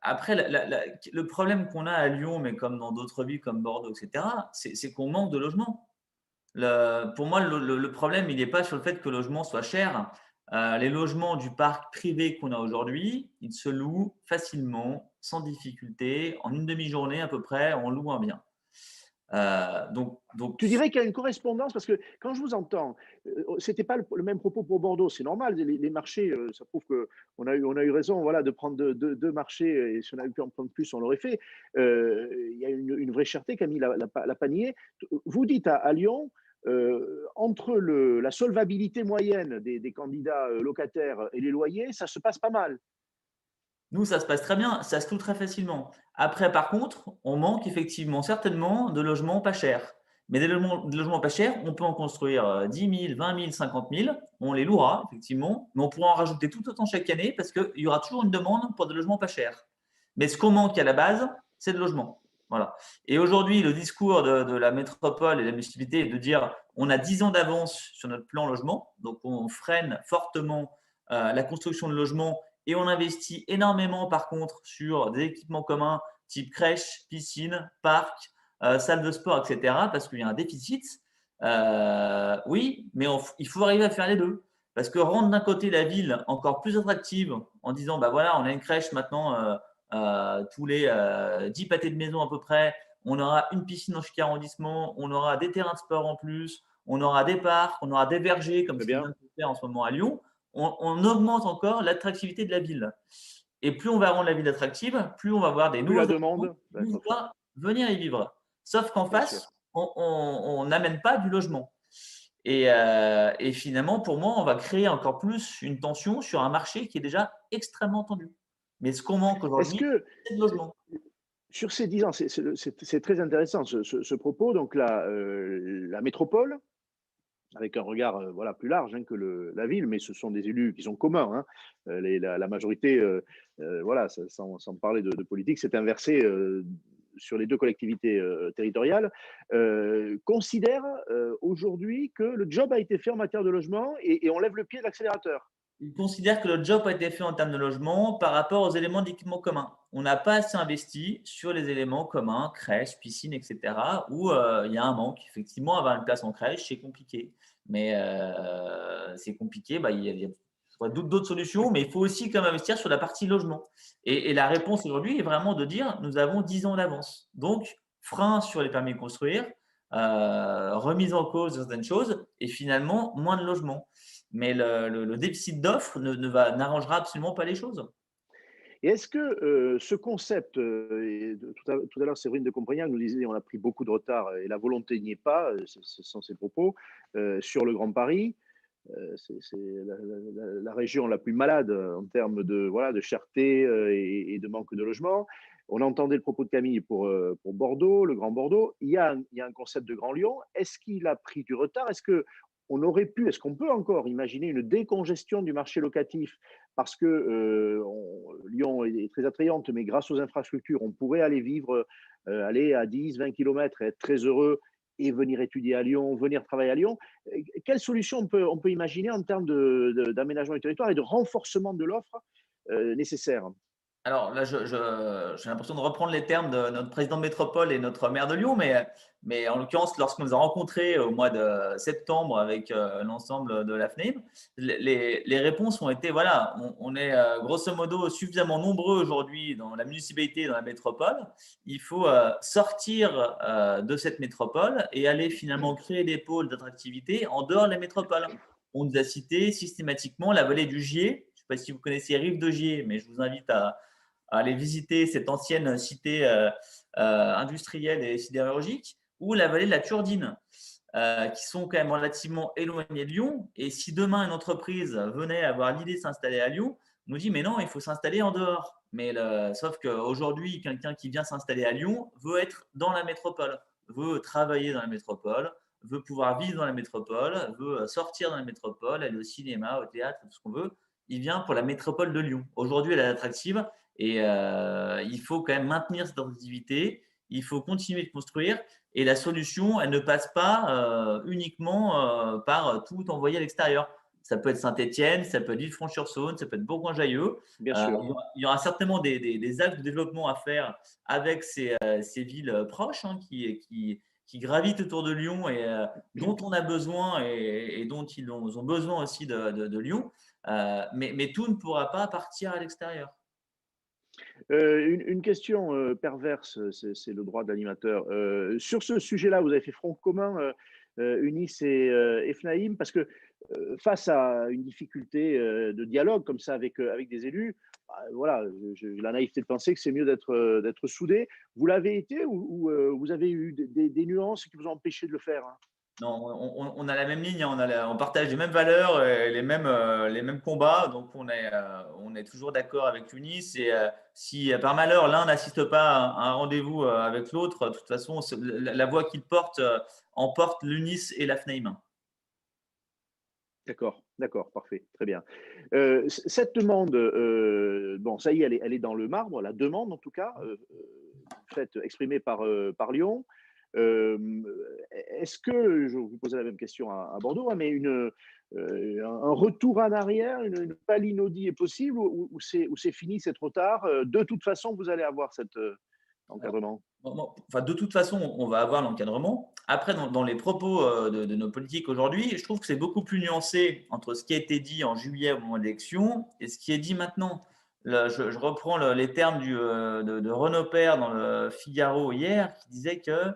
Après, le problème qu'on a à Lyon, mais comme dans d'autres villes comme Bordeaux, etc., c'est qu'on manque de logements. Pour moi, le problème, il n'est pas sur le fait que le logement soit cher. Les logements du parc privé qu'on a aujourd'hui, ils se louent facilement, sans difficulté. En une demi-journée à peu près, on loue un bien. Tu dirais qu'il y a une correspondance, parce que quand je vous entends, ce n'était pas le même propos pour Bordeaux, c'est normal, les marchés, ça prouve qu'on a eu raison, voilà, de prendre deux marchés, et si on avait pu en prendre plus, on l'aurait fait. Il y a une vraie cherté qu'a mis la panier. Vous dites à Lyon, entre la solvabilité moyenne des candidats locataires et les loyers, ça se passe pas mal. Nous, ça se passe très bien, ça se loue très facilement. Après, par contre, on manque effectivement certainement de logements pas chers. Mais des logements pas chers, on peut en construire 10 000, 20 000, 50 000. On les louera, effectivement, mais on pourra en rajouter tout autant chaque année parce qu'il y aura toujours une demande pour des logements pas chers. Mais ce qu'on manque à la base, c'est de logements. Voilà. Et aujourd'hui, le discours de la métropole et de la municipalité est de dire on a 10 ans d'avance sur notre plan logement, donc on freine fortement la construction de logements. Et on investit énormément, par contre, sur des équipements communs type crèche, piscine, parc, salle de sport, etc. parce qu'il y a un déficit. Oui, mais il faut arriver à faire les deux. Parce que rendre d'un côté la ville encore plus attractive en disant, bah voilà, on a une crèche maintenant tous les 10 pâtés de maison à peu près, on aura une piscine dans chaque arrondissement, on aura des terrains de sport en plus, on aura des parcs, on aura des vergers comme ce qui vient de se faire en ce moment à Lyon. On augmente encore l'attractivité de la ville. Et plus on va rendre la ville attractive, plus on va avoir des nouveaux demande qui vont venir y vivre. Sauf qu'en face, on n'amène pas du logement. Et finalement, pour moi, on va créer encore plus une tension sur un marché qui est déjà extrêmement tendu. Mais ce qu'on manque aujourd'hui, c'est de logement. Sur ces 10 ans, c'est très intéressant ce propos. Donc la métropole, avec un regard voilà, plus large que la ville, mais ce sont des élus qui sont communs. La majorité, voilà, sans parler de politique, s'est inversée sur les deux collectivités territoriales, considère aujourd'hui que le job a été fait en matière de logement et on lève le pied de l'accélérateur. Ils considèrent que le job a été fait en termes de logement par rapport aux éléments d'équipement commun. On n'a pas assez investi sur les éléments communs, crèche, piscine, etc., où il y a un manque. Effectivement, avoir une place en crèche, c'est compliqué. Mais c'est compliqué, il y a d'autres solutions, mais il faut aussi quand même investir sur la partie logement. Et la réponse aujourd'hui est vraiment de dire, nous avons 10 ans d'avance. Donc, frein sur les permis de construire, remise en cause de certaines choses, et finalement, moins de logements. Mais le déficit d'offres n'arrangera absolument pas les choses. Et est-ce que ce concept, tout à l'heure, Séverine de Comprignac nous disait on a pris beaucoup de retard et la volonté n'y est pas, ce sont ses propos, sur le Grand Paris. C'est la région la plus malade en termes de cherté et de manque de logement. On entendait le propos de Camille pour Bordeaux, le Grand Bordeaux. Il y a un concept de Grand Lyon. Est-ce qu'il a pris du retard? Est-ce qu'on peut encore imaginer une décongestion du marché locatif parce que Lyon est très attrayante, mais grâce aux infrastructures, on pourrait aller vivre, aller à 10, 20 km et être très heureux et venir étudier à Lyon, venir travailler à Lyon. Quelle solution on peut imaginer en termes d'aménagement du territoire et de renforcement de l'offre nécessaire? Alors là, j'ai l'impression de reprendre les termes de notre président de métropole et notre maire de Lyon, mais en l'occurrence, lorsqu'on nous a rencontrés au mois de septembre avec l'ensemble de la FNEIM, les réponses ont été, voilà, on est grosso modo suffisamment nombreux aujourd'hui dans la municipalité, dans la métropole. Il faut sortir de cette métropole et aller finalement créer des pôles d'attractivité en dehors de la métropole. On nous a cité systématiquement la vallée du Gier. Je ne sais pas si vous connaissez Rive de Gier, mais je vous invite à aller visiter cette ancienne cité industrielle et sidérurgique, ou la vallée de la Turdine, qui sont quand même relativement éloignés de Lyon. Et si demain une entreprise venait avoir l'idée de s'installer à Lyon, on nous dit mais non, il faut s'installer en dehors. Sauf qu'aujourd'hui, quelqu'un qui vient s'installer à Lyon veut être dans la métropole, veut travailler dans la métropole, veut pouvoir vivre dans la métropole, veut sortir dans la métropole, aller au cinéma, au théâtre, tout ce qu'on veut. Il vient pour la métropole de Lyon. Aujourd'hui, elle est attractive. Et il faut quand même maintenir cette attractivité, il faut continuer de construire. Et la solution, elle ne passe pas uniquement par tout envoyer à l'extérieur. Ça peut être Saint-Étienne, ça peut être Villefranche-sur-Saône, ça peut être Bourgoin-Jallieu. Bien sûr. Il y aura certainement des axes de développement à faire avec ces villes proches qui gravitent autour de Lyon et dont on a besoin et dont ils ont besoin aussi de Lyon. Mais tout ne pourra pas partir à l'extérieur. Une question perverse, c'est le droit de l'animateur. Sur ce sujet-là, vous avez fait front commun, Unis et FNAIM, parce que face à une difficulté de dialogue comme ça avec des élus, bah, voilà, j'ai la naïveté de penser que c'est mieux d'être soudés. Vous l'avez été ou vous avez eu des nuances qui vous ont empêché de le faire, hein? Non, on a la même ligne, hein, on partage les mêmes valeurs, les mêmes combats, donc on est toujours d'accord avec l'UNIS. Et si par malheur l'un n'assiste pas à un rendez-vous avec l'autre, de toute façon, la voix qu'il porte emporte l'UNIS et la FNAIM. D'accord, parfait, très bien. Cette demande, bon, ça y est, elle est dans le marbre, la demande en tout cas, faite, exprimée par Lyon. Est-ce que, je vous posais la même question à Bordeaux, hein, mais un retour en arrière, une palinodie est possible ou c'est fini, c'est trop tard? De toute façon, vous allez avoir cet encadrement. Enfin, de toute façon, on va avoir l'encadrement. Après, dans les propos de nos politiques aujourd'hui, je trouve que c'est beaucoup plus nuancé entre ce qui a été dit en juillet au moment de l'élection et ce qui est dit maintenant. Là, je reprends les termes de Renaud Père dans le Figaro hier, qui disait que,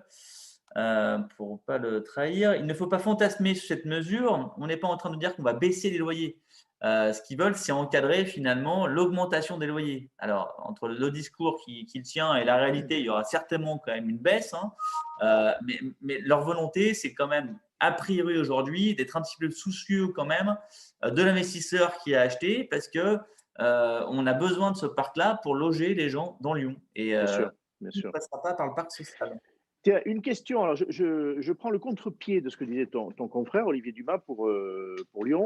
pour ne pas le trahir, il ne faut pas fantasmer sur cette mesure. On n'est pas en train de dire qu'on va baisser les loyers. Ce qu'ils veulent, c'est encadrer finalement l'augmentation des loyers. Alors, entre le discours qu'il tient et la réalité, il y aura certainement quand même une baisse, hein. Mais leur volonté, c'est quand même, a priori aujourd'hui, d'être un petit peu soucieux quand même de l'investisseur qui a acheté, parce que on a besoin de ce parc-là pour loger les gens dans Lyon. Et Bien sûr, on bien ne sûr. passera pas par le parc social. Tiens, une question. Alors, je prends le contre-pied de ce que disait ton confrère Olivier Dumas pour Lyon.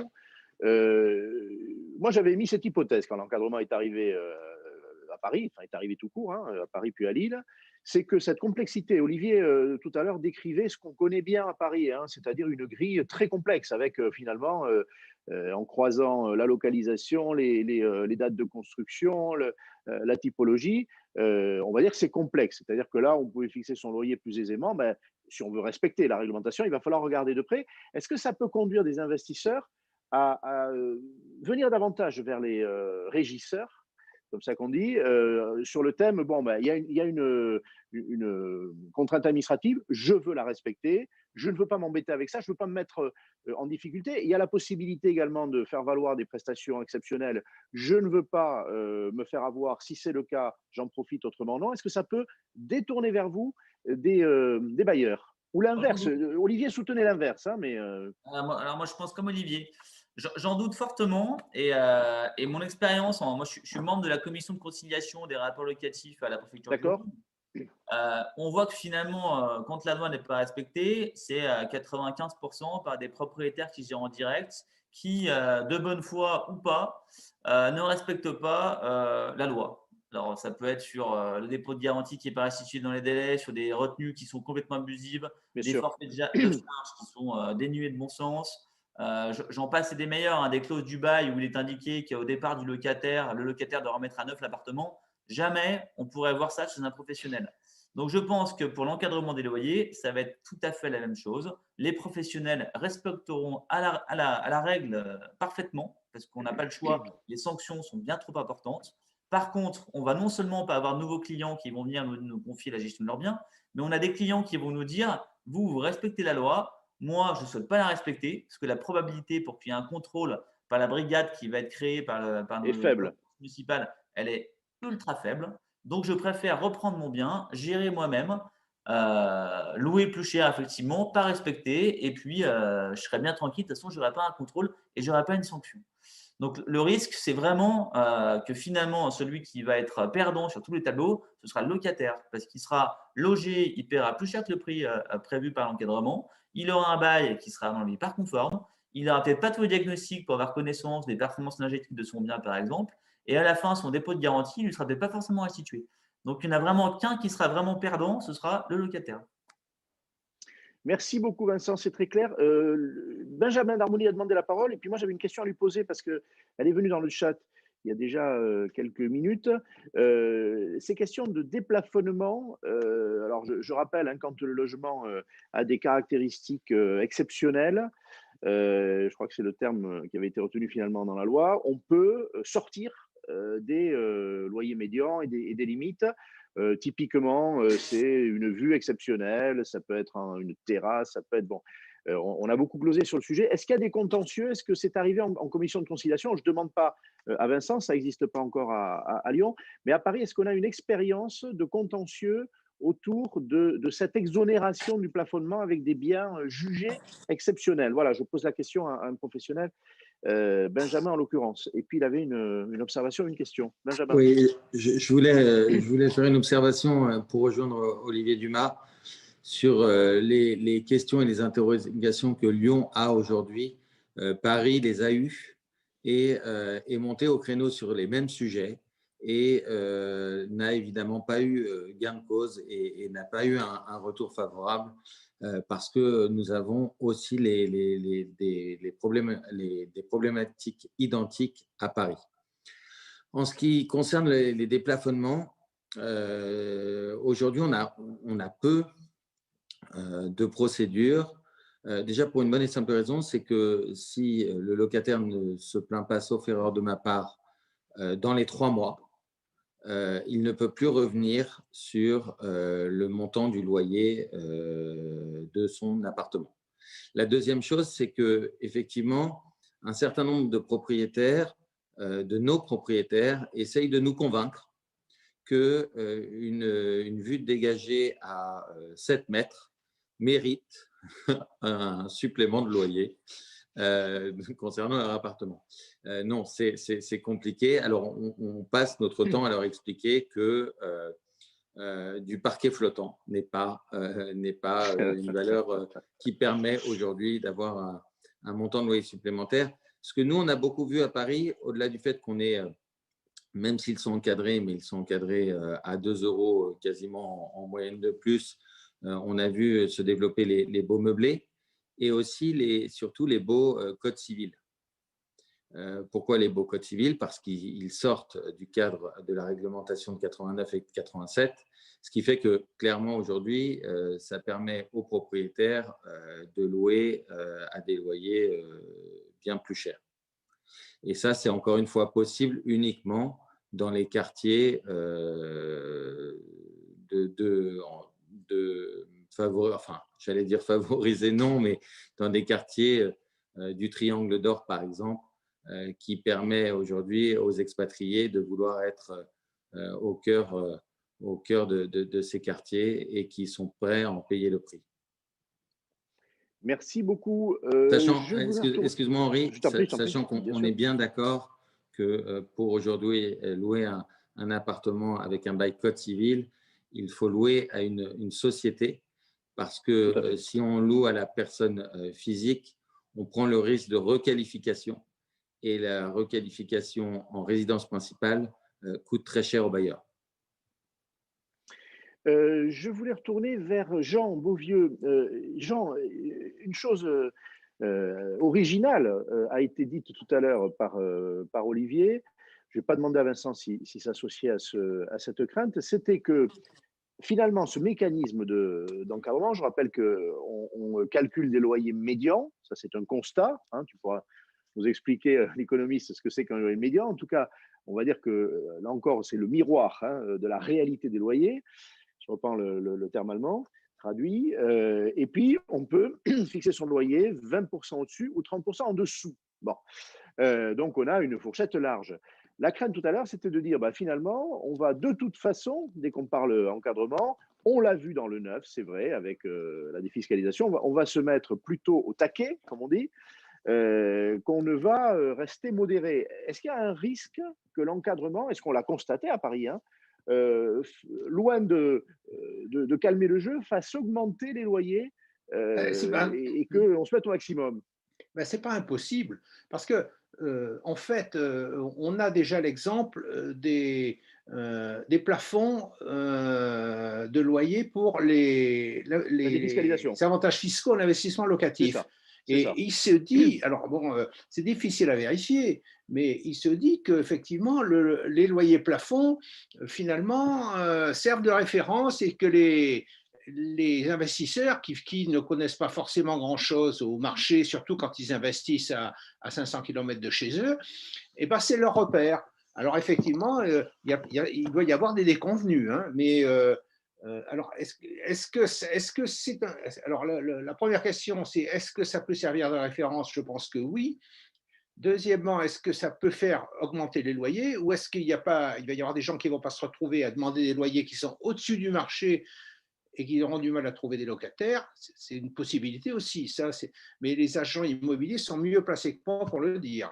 Moi, j'avais mis cette hypothèse quand l'encadrement est arrivé à Paris, enfin est arrivé tout court, hein, à Paris puis à Lille, c'est que cette complexité, Olivier tout à l'heure décrivait ce qu'on connaît bien à Paris, hein, c'est-à-dire une grille très complexe avec finalement, en croisant la localisation, les dates de construction, la typologie, on va dire que c'est complexe. C'est-à-dire que là, on pouvait fixer son loyer plus aisément. Ben, si on veut respecter la réglementation, il va falloir regarder de près. Est-ce que ça peut conduire des investisseurs à venir davantage vers les régisseurs, comme ça qu'on dit, sur le thème, bon, ben, il y a une contrainte administrative, je veux la respecter, je ne veux pas m'embêter avec ça, je ne veux pas me mettre en difficulté. Il y a la possibilité également de faire valoir des prestations exceptionnelles, je ne veux pas me faire avoir, si c'est le cas, j'en profite, autrement non. Est-ce que ça peut détourner vers vous des bailleurs? Ou l'inverse, Olivier soutenait l'inverse, hein, mais… Alors moi, je pense comme Olivier. J'en doute fortement et mon expérience, moi je suis membre de la commission de conciliation des rapports locatifs à la préfecture de D'accord. Lyon. On voit que finalement, quand la loi n'est pas respectée, c'est à 95% par des propriétaires qui gèrent en direct, qui, de bonne foi ou pas, ne respectent pas la loi. Alors, ça peut être sur le dépôt de garantie qui n'est pas restitué dans les délais, sur des retenues qui sont complètement abusives, Bien des sûr. forfaits de charges qui sont dénués de bon sens. J'en passe et des meilleurs, hein, des clauses du bail où il est indiqué qu'au départ du locataire, le locataire doit remettre à neuf l'appartement. Jamais on pourrait voir ça chez un professionnel. Donc, je pense que pour l'encadrement des loyers, ça va être tout à fait la même chose. Les professionnels respecteront à la règle parfaitement parce qu'on n'a pas le choix. Les sanctions sont bien trop importantes. Par contre, on va non seulement pas avoir de nouveaux clients qui vont venir nous confier la gestion de leurs biens, mais on a des clients qui vont nous dire « vous respectez la loi, moi, je ne souhaite pas la respecter parce que la probabilité pour qu'il y ait un contrôle par la brigade qui va être créée par Est faible. municipale, elle est ultra faible. Donc, je préfère reprendre mon bien, gérer moi-même, louer plus cher, effectivement, pas respecter. Et puis, je serai bien tranquille. De toute façon, je n'aurai pas un contrôle et je n'aurai pas une sanction. » Donc, le risque, c'est vraiment que finalement, celui qui va être perdant sur tous les tableaux, ce sera le locataire parce qu'il sera logé, il paiera plus cher que le prix prévu par l'encadrement. Il aura un bail qui sera dans l'hyper conforme. Il n'aura peut-être pas tout le diagnostic pour avoir connaissance des performances énergétiques de son bien, par exemple. Et à la fin, son dépôt de garantie ne lui sera peut-être pas forcément restitué. Donc, il n'y en a vraiment qu'un qui sera vraiment perdant, ce sera le locataire. Merci beaucoup, Vincent, c'est très clair. Benjamin Darmoni a demandé la parole et puis moi, j'avais une question à lui poser parce qu'elle est venue dans le chat il y a déjà quelques minutes. Ces questions de déplafonnement, alors je rappelle, hein, quand le logement a des caractéristiques exceptionnelles, je crois que c'est le terme qui avait été retenu finalement dans la loi, on peut sortir des loyers médians et des limites. Typiquement, c'est une vue exceptionnelle, ça peut être une terrasse, ça peut être bon. On a beaucoup glosé sur le sujet. Est-ce qu'il y a des contentieux? Est-ce que c'est arrivé en commission de conciliation? Je ne demande pas à Vincent, ça n'existe pas encore à Lyon, mais à Paris, est-ce qu'on a une expérience de contentieux autour de cette exonération du plafonnement avec des biens jugés exceptionnels? Voilà, je pose la question à un professionnel. Benjamin en l'occurrence. Et puis il avait une observation, une question. Benjamin. Oui, je voulais faire une observation pour rejoindre Olivier Dumas sur les questions et les interrogations que Lyon a aujourd'hui. Paris les a eues et est monté au créneau sur les mêmes sujets et n'a évidemment pas eu gain de cause et n'a pas eu un retour favorable parce que nous avons aussi des problématiques identiques à Paris. En ce qui concerne les déplafonnements, aujourd'hui, on a peu de procédures. Déjà, pour une bonne et simple raison, c'est que si le locataire ne se plaint pas, sauf erreur de ma part, dans les 3 mois, il ne peut plus revenir sur le montant du loyer de son appartement. La deuxième chose, c'est qu'effectivement, un certain nombre de propriétaires, de nos propriétaires, essayent de nous convaincre qu'une vue dégagée à 7 mètres mérite un supplément de loyer concernant leur appartement. Non, c'est compliqué. Alors, on passe notre temps à leur expliquer que du parquet flottant n'est pas une valeur qui permet aujourd'hui d'avoir un montant de loyer supplémentaire. Ce que nous, on a beaucoup vu à Paris, au-delà du fait qu'on est, même s'ils sont encadrés, mais ils sont encadrés à 2 € quasiment en moyenne de plus, on a vu se développer les baux meublés et aussi surtout les baux codes civils. Pourquoi les baux codes civils? Parce qu'ils sortent du cadre de la réglementation de 89 et de 87, ce qui fait que clairement aujourd'hui, ça permet aux propriétaires de louer à des loyers bien plus chers. Et ça, c'est encore une fois possible uniquement dans les quartiers j'allais dire favorisés, non, mais dans des quartiers du Triangle d'Or, par exemple, qui permet aujourd'hui aux expatriés de vouloir être au cœur de ces quartiers et qui sont prêts à en payer le prix. Merci beaucoup. Excuse-moi Henri, sachant qu'on est bien d'accord que pour aujourd'hui louer un appartement avec un bail code civil, il faut louer à une société parce que si on loue à la personne physique, on prend le risque de requalification et la requalification en résidence principale coûte très cher au bailleur. Je voulais retourner vers Jean Beauvieux. Jean, une chose originale a été dite tout à l'heure par Olivier. Je ne vais pas demander à Vincent s'il s'associait à cette crainte. C'était que finalement, ce mécanisme d'encadrement, je rappelle qu'on calcule des loyers médians, ça c'est un constat, hein, tu pourras nous expliquer, l'économiste, ce que c'est qu'un loyer médian. En tout cas, on va dire que là encore, c'est le miroir de la réalité des loyers. Je reprends le terme allemand traduit. Et puis, on peut fixer son loyer 20% au-dessus ou 30% en dessous. Bon. Donc, on a une fourchette large. La crainte tout à l'heure, c'était de dire, finalement, on va de toute façon, dès qu'on parle encadrement, on l'a vu dans le neuf, c'est vrai, avec la défiscalisation, on va se mettre plutôt au taquet, comme on dit, qu'on ne va rester modéré. Est-ce qu'il y a un risque que l'encadrement, est-ce qu'on l'a constaté à Paris, hein, loin de calmer le jeu, fasse augmenter les loyers et qu'on se mette au maximum? Ce n'est pas impossible, parce que en fait, on a déjà l'exemple des plafonds de loyer pour les avantages fiscaux en investissement locatif. Et il se dit, alors bon, c'est difficile à vérifier, mais il se dit qu'effectivement, les loyers plafonds, finalement, servent de référence et que les investisseurs qui ne connaissent pas forcément grand-chose au marché, surtout quand ils investissent à 500 km de chez eux, c'est leur repère. Alors effectivement, il doit y avoir des déconvenus, hein, mais alors est-ce que c'est alors la première question, c'est est-ce que ça peut servir de référence? Je pense que oui. Deuxièmement, est-ce que ça peut faire augmenter les loyers ou est-ce qu'il va y avoir des gens qui ne vont pas se retrouver à demander des loyers qui sont au-dessus du marché et qui auront du mal à trouver des locataires? C'est une possibilité aussi, ça. Mais les agents immobiliers sont mieux placés que moi pour le dire,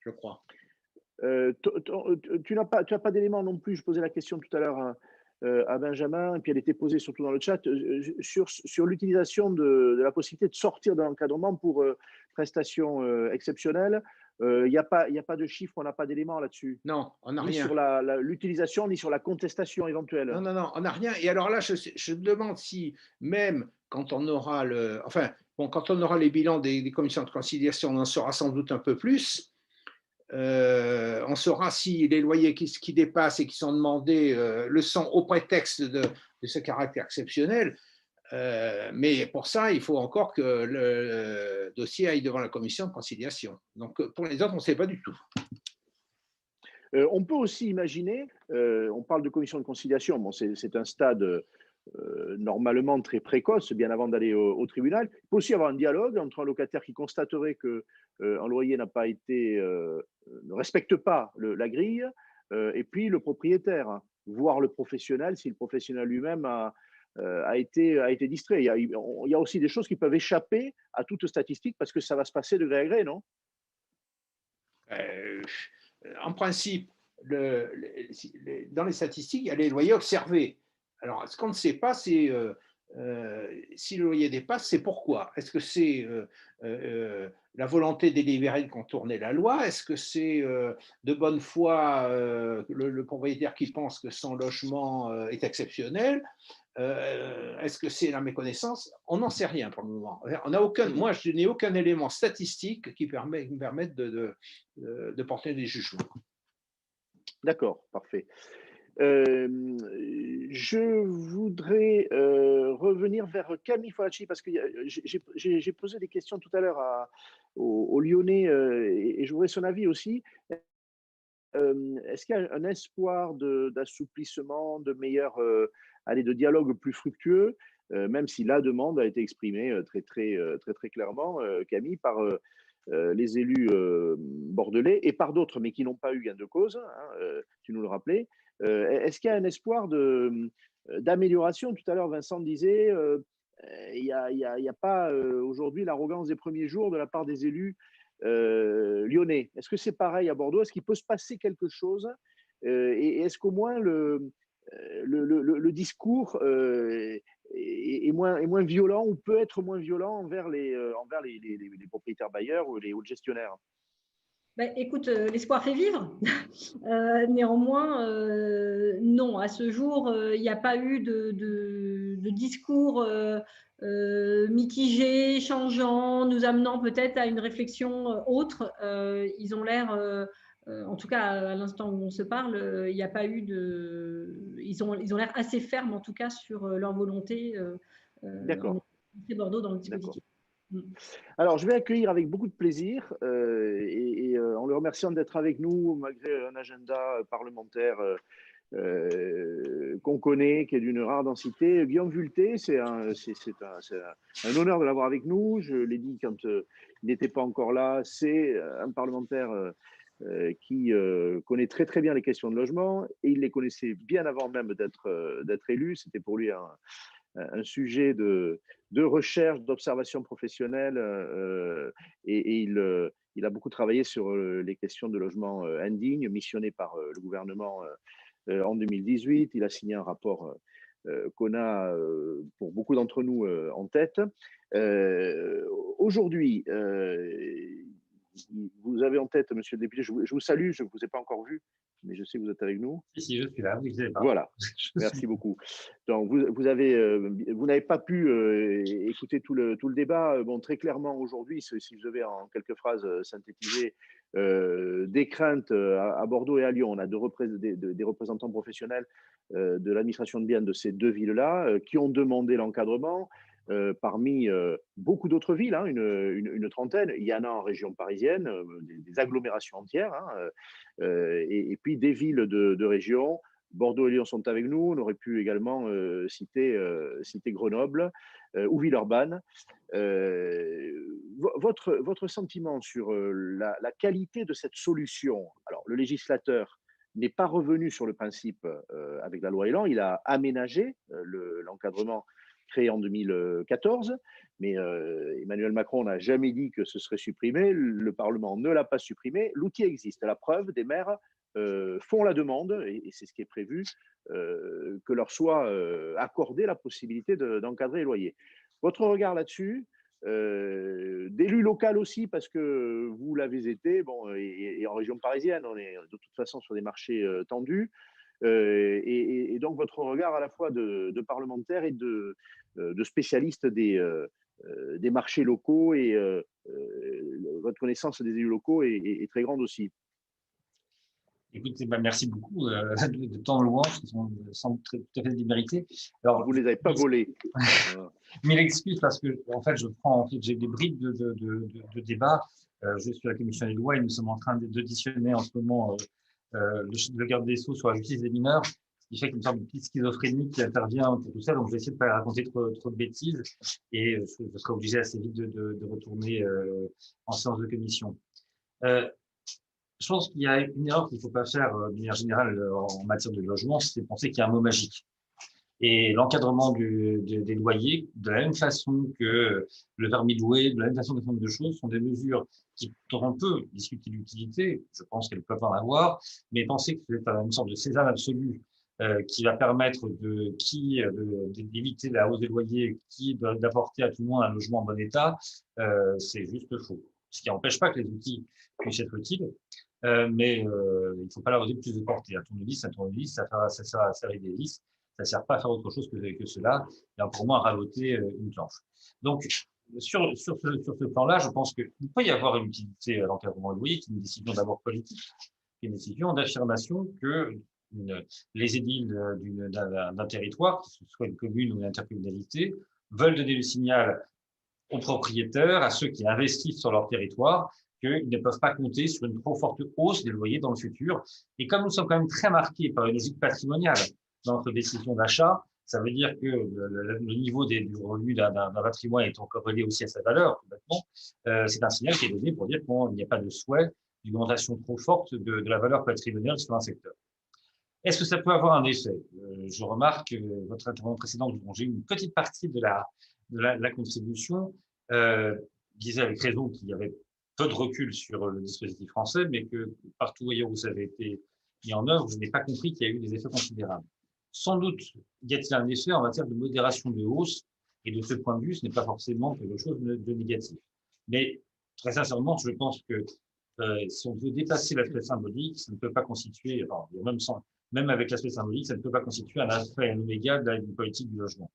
je crois. Tu n'as pas d'éléments non plus. Je posais la question tout à l'heure à Benjamin, et puis elle était posée surtout dans le chat, sur l'utilisation de la possibilité de sortir de l'encadrement pour prestations exceptionnelles. Il n'y a pas de chiffres, on n'a pas d'éléments là-dessus. Non, on n'a ni rien. Sur l'utilisation, ni sur la contestation éventuelle. Non, on n'a rien. Et alors là, je me demande si même quand on aura quand on aura les bilans des commissions de conciliation, on en saura sans doute un peu plus. On saura si les loyers qui dépassent et qui sont demandés le sont au prétexte de ce caractère exceptionnel. Mais pour ça, il faut encore que le dossier aille devant la commission de conciliation. Donc, pour les autres, on ne sait pas du tout. On peut aussi imaginer, on parle de commission de conciliation, bon, c'est un stade normalement très précoce, bien avant d'aller au tribunal. Il peut aussi avoir un dialogue entre un locataire qui constaterait qu'un loyer n'a pas été, ne respecte pas la grille, et puis le propriétaire, voire le professionnel, si le professionnel lui-même a été distrait. Il y a aussi des choses qui peuvent échapper à toute statistique parce que ça va se passer de gré à gré, non? En principe, dans les statistiques, il y a les loyers observés. Alors, ce qu'on ne sait pas, c'est si le loyer dépasse, c'est pourquoi? Est-ce que c'est la volonté délibérée de contourner la loi? Est-ce que c'est de bonne foi le propriétaire qui pense que son logement est exceptionnel? Est-ce que c'est la méconnaissance? On n'en sait rien pour le moment. Moi, je n'ai aucun élément statistique qui me permette de porter des jugements. D'accord, parfait. Je voudrais revenir vers Camille Falacci parce que j'ai posé des questions tout à l'heure aux Lyonnais et je voudrais son avis aussi. Est-ce qu'il y a un espoir d'assouplissement, de dialogue plus fructueux, même si la demande a été exprimée très clairement, Camille, par les élus bordelais et par d'autres, mais qui n'ont pas eu gain de cause, hein, tu nous le rappelais. Est-ce qu'il y a un espoir d'amélioration? Tout à l'heure, Vincent disait il n'y a pas aujourd'hui l'arrogance des premiers jours de la part des élus lyonnais. Est-ce que c'est pareil à Bordeaux? Est-ce qu'il peut se passer quelque chose? Et est-ce qu'au moins le discours est moins violent ou peut être moins violent envers les propriétaires bailleurs ou les hauts gestionnaires? Ben, écoute, l'espoir fait vivre. Néanmoins, non, à ce jour, il n'y a pas eu de discours mitigé, changeant, nous amenant peut-être à une réflexion autre. Ils ont l'air, en tout cas à l'instant où on se parle, il n'y a pas eu de… Ils ont l'air assez fermes en tout cas sur leur volonté D'accord. Bordeaux dans le dispositif. Alors, je vais accueillir avec beaucoup de plaisir en le remerciant d'être avec nous malgré un agenda parlementaire qu'on connaît, qui est d'une rare densité. Guillaume Vuilletet, c'est un honneur de l'avoir avec nous. Je l'ai dit quand il n'était pas encore là. C'est un parlementaire qui connaît très bien les questions de logement et il les connaissait bien avant même d'être élu. C'était pour lui un sujet de recherche, d'observation professionnelle et il a beaucoup travaillé sur les questions de logement indignes, missionné par le gouvernement en 2018. Il a signé un rapport qu'on a pour beaucoup d'entre nous en tête. Aujourd'hui, vous avez en tête, monsieur le député, je vous salue, je ne vous ai pas encore vu, mais je sais que vous êtes avec nous. Si, je suis là, oui, voilà, merci beaucoup. Donc, vous n'avez pas pu écouter tout le débat. Bon, très clairement, aujourd'hui, si je devais en quelques phrases synthétiser, des craintes à Bordeaux et à Lyon. On a des représentants professionnels de l'administration de biens de ces deux villes-là qui ont demandé l'encadrement. parmi beaucoup d'autres villes, hein, une trentaine. Il y en a en région parisienne, des agglomérations entières, hein, et puis des villes de région. Bordeaux et Lyon sont avec nous. On aurait pu également citer Grenoble ou Villeurbanne. Votre sentiment sur la qualité de cette solution. Alors, le législateur n'est pas revenu sur le principe avec la loi Elan. Il a aménagé l'encadrement créé en 2014, mais Emmanuel Macron n'a jamais dit que ce serait supprimé. Le Parlement ne l'a pas supprimé. L'outil existe. La preuve, des maires font la demande, et c'est ce qui est prévu, que leur soit accordée la possibilité d'encadrer les loyers. Votre regard là-dessus, d'élu local aussi, parce que vous l'avez été, bon, et en région parisienne, on est de toute façon sur des marchés tendus, et donc votre regard à la fois de parlementaire et de spécialiste des marchés locaux, et votre connaissance des élus locaux est très grande aussi. Écoutez, merci beaucoup de tant de louanges qui semblent tout à fait déméritées. Alors, vous ne les avez pas volés. Mille excuses parce que j'ai des bribes de débat. Je suis à la commission des lois et nous sommes en train d'auditionner en ce moment le garde des Sceaux sur la justice des mineurs, ce qui fait qu'il y a une sorte de petite schizophrénie qui intervient pour tout ça. Donc, je vais essayer de ne pas raconter trop de bêtises et je serai obligé assez vite de retourner en séance de commission. Je pense qu'il y a une erreur qu'il ne faut pas faire d'une manière générale en matière de logement, c'est de penser qu'il y a un mot magique. Et l'encadrement des loyers, de la même façon que le permis de louer, de la même façon que nombre de choses, sont des mesures dont on peut discuter l'utilité. Je pense qu'elles peuvent en avoir, mais penser que c'est une sorte de sésame absolu qui va permettre d'éviter la hausse des loyers, d'apporter à tout le monde un logement en bon état, c'est juste faux. Ce qui n'empêche pas que les outils puissent être utiles, mais il ne faut pas leur donner plus de portée. Un tournevis, ça sert à serrer des vis, ça ne sert pas à faire autre chose que cela, et pour moi à raboter une planche. Donc, sur ce plan-là, je pense qu'il peut y avoir une utilité à l'encadrement des loyers, qui est une décision d'abord politique, qui est une décision d'affirmation que les édiles d'un territoire, que ce soit une commune ou une intercommunalité, veulent donner le signal aux propriétaires, à ceux qui investissent sur leur territoire, qu'ils ne peuvent pas compter sur une trop forte hausse des loyers dans le futur. Et comme nous sommes quand même très marqués par une logique patrimoniale dans notre décision d'achat, ça veut dire que le niveau du revenu d'un patrimoine est encore relié aussi à sa valeur, complètement. C'est un signal qui est donné pour dire qu'il n'y a pas de souhait d'une augmentation trop forte de la valeur patrimoniale sur un secteur. Est-ce que ça peut avoir un effet? Je remarque votre intervention précédente, dont j'ai eu une petite partie de la contribution, disait avec raison qu'il y avait peu de recul sur le dispositif français, mais que partout ailleurs où ça avait été mis en œuvre, je n'ai pas compris qu'il y a eu des effets considérables. Sans doute y a-t-il un effet en matière de modération de hausse, et de ce point de vue, ce n'est pas forcément quelque chose de négatif. Mais très sincèrement, je pense que si on veut dépasser l'aspect symbolique, ça ne peut pas constituer, enfin, même avec l'aspect symbolique, ça ne peut pas constituer un alpha et un oméga de la politique du logement.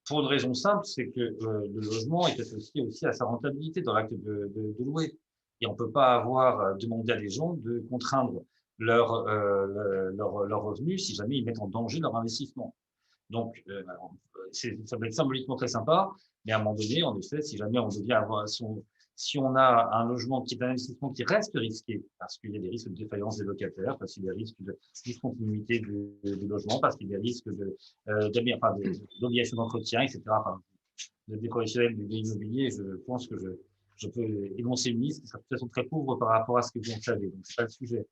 Pour une raison simple, c'est que le logement est associé aussi à sa rentabilité dans l'acte de louer. Et on ne peut pas avoir demandé à des gens de contraindre leur revenu si jamais ils mettent en danger leur investissement. Donc, ça peut être symboliquement très sympa, mais à un moment donné, en effet, si jamais on devient avoir si on a un logement qui est un investissement qui reste risqué, parce qu'il y a des risques de défaillance des locataires, parce qu'il y a des risques de discontinuité du logement, parce qu'il y a des risques d'obligation d'entretien, etc. Enfin, des professionnels de l'immobilier, je pense que je peux énoncer une liste qui sera de toute façon très pauvre par rapport à ce que vous en savez, donc c'est pas le sujet.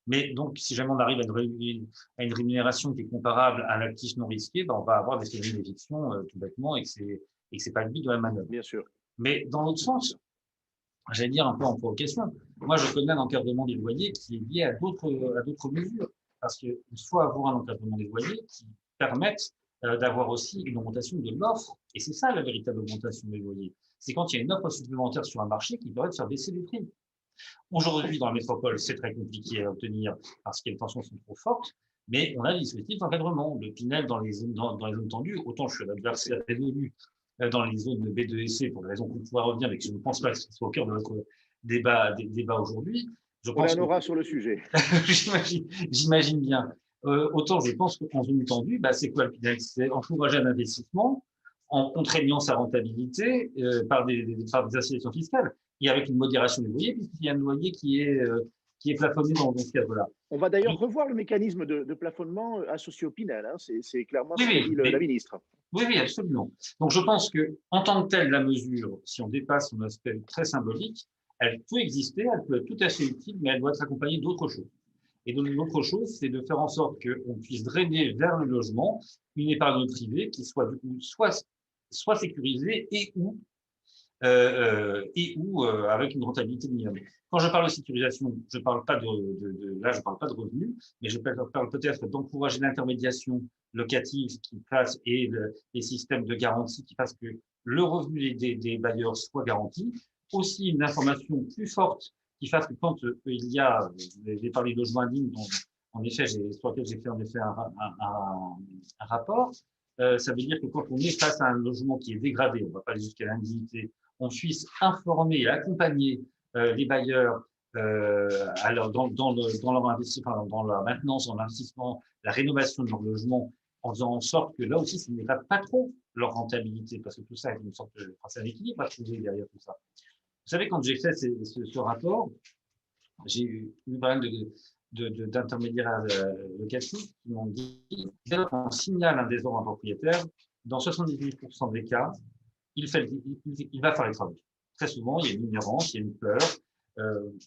Mais donc, si jamais on arrive à une rémunération qui est comparable à un actif non risqué, on va avoir des phénomènes d'éviction tout bêtement, et que c'est pas le but de la manœuvre. Bien sûr. Mais dans l'autre sens, j'allais dire un peu en provocation, moi je connais un encadrement des loyers qui est lié à d'autres mesures, parce qu'il faut avoir un encadrement des loyers qui permette d'avoir aussi une augmentation de l'offre, et c'est ça la véritable augmentation des loyers. C'est quand il y a une offre supplémentaire sur un marché qui permet de faire baisser les prix. Aujourd'hui, dans la métropole, c'est très compliqué à obtenir parce que les tensions sont trop fortes, mais on a des dispositifs d'encadrement. Le Pinel dans les zones tendues, autant je suis l'adversaire résolu dans les zones B, 2 et C, pour des raisons qu'on pourra revenir, mais que je ne pense pas que ce soit au cœur de notre débat aujourd'hui. On en aura sur le sujet. J'imagine bien. Autant je pense qu'en zone tendue, c'est quoi le Pinel? C'est encourager un investissement en contraignant sa rentabilité par des incitations fiscales et avec une modération des loyers, puisqu'il y a un loyer qui est plafonné dans ce cadre-là. On va d'ailleurs revoir le mécanisme de plafonnement associé au Pinel. Hein. C'est clairement ce que dit la ministre. Oui, absolument. Donc, je pense qu'en tant que telle, la mesure, si on dépasse son aspect très symbolique, elle peut exister, elle peut être tout à fait utile, mais elle doit être accompagnée d'autres choses. Et donc, l'autre chose, c'est de faire en sorte qu'on puisse drainer vers le logement une épargne privée qui soit du coup soit sécurisée et ou avec une rentabilité minimum. Quand je parle de sécurisation, je ne parle pas là, je parle pas de revenus, mais je parle peut-être d'encourager l'intermédiation locative qui fasse et les systèmes de garantie qui fassent que le revenu des bailleurs soit garanti. Aussi une information plus forte qui fasse que quand il y a, j'ai parlé de logements indignes, en effet, sur lequel j'ai fait en effet un rapport, ça veut dire que quand on est face à un logement qui est dégradé, on ne va pas aller jusqu'à l'indignité, on puisse informer et accompagner les bailleurs dans leur investissement, dans la maintenance, dans l'investissement, la rénovation de leur logement, en faisant en sorte que là aussi, ça ne dégrade pas trop leur rentabilité, parce que tout ça est une sorte de, c'est un équilibre à trouver derrière tout ça. Vous savez, quand j'ai fait ce rapport, j'ai eu pas mal d'intermédiaires locatifs qui m'ont dit, dès qu'on signale un désordre à un propriétaire, dans 78% des cas, il va faire les travaux. Très souvent, il y a une ignorance, il y a une peur.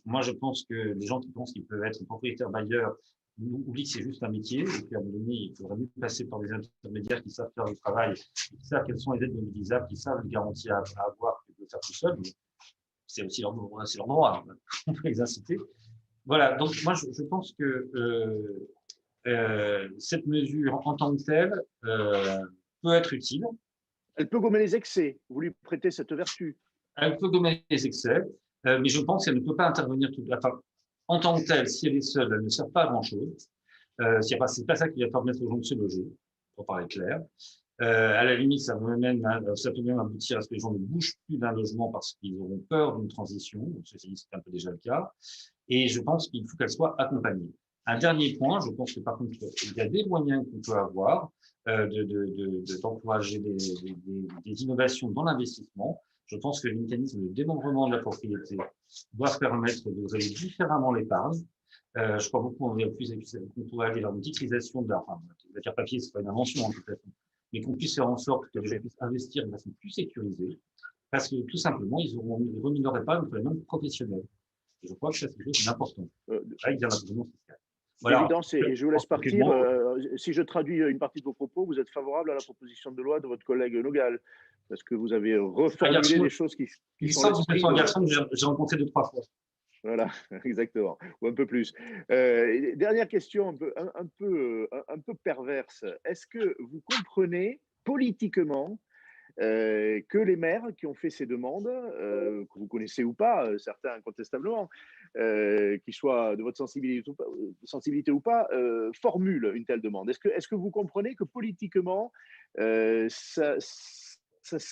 Moi, je pense que les gens qui pensent qu'ils peuvent être propriétaires bailleurs oublient que c'est juste un métier et qu'à un moment donné, il faudrait mieux passer par des intermédiaires qui savent faire le travail, qui savent quelles sont les aides mobilisables, qui savent les garanties à avoir, qu'ils peuvent faire tout seul. Mais c'est aussi leur droit, on peut les inciter. Voilà, donc moi, je pense que cette mesure en tant que telle peut être utile. Elle peut gommer les excès, vous lui prêtez cette vertu. Elle peut gommer les excès, mais je pense qu'elle ne peut pas intervenir en tant que telle, si elle est seule, elle ne sert pas à grand-chose. C'est pas ça qui va permettre aux gens de se loger, pour parler clair. À la limite, ça peut même aboutir à ce que les gens ne bougent plus d'un logement parce qu'ils auront peur d'une transition. C'est un peu déjà le cas. Et je pense qu'il faut qu'elle soit accompagnée. Un dernier point, je pense que par contre, il y a des moyens qu'on peut avoir d'encourager des innovations dans l'investissement. Je pense que le mécanisme de démembrement de la propriété doit permettre de réaliser différemment l'épargne. Je crois beaucoup qu'on pourrait aller vers une titrisation de la matière papier, c'est pas une invention en tout cas, mais qu'on puisse faire en sorte que les gens puissent investir de façon plus sécurisée, parce que tout simplement, ils remis leur épargne pour les mêmes professionnels. Et je crois que ça, c'est quelque chose d'important. Là, il y a la présidence fiscale. Voilà. Évident, et je vous laisse partir. Si je traduis une partie de vos propos, vous êtes favorable à la proposition de loi de votre collègue Nogal, parce que vous avez reformulé des choses qui sont un garçon que j'ai rencontré 2-3 fois. Voilà, exactement, ou un peu plus. Dernière question un peu perverse. Est-ce que vous comprenez politiquement que les maires qui ont fait ces demandes, que vous connaissez ou pas, certains incontestablement, qu'ils soient de votre sensibilité ou pas, formulent une telle demande? Est-ce que vous comprenez que politiquement, ça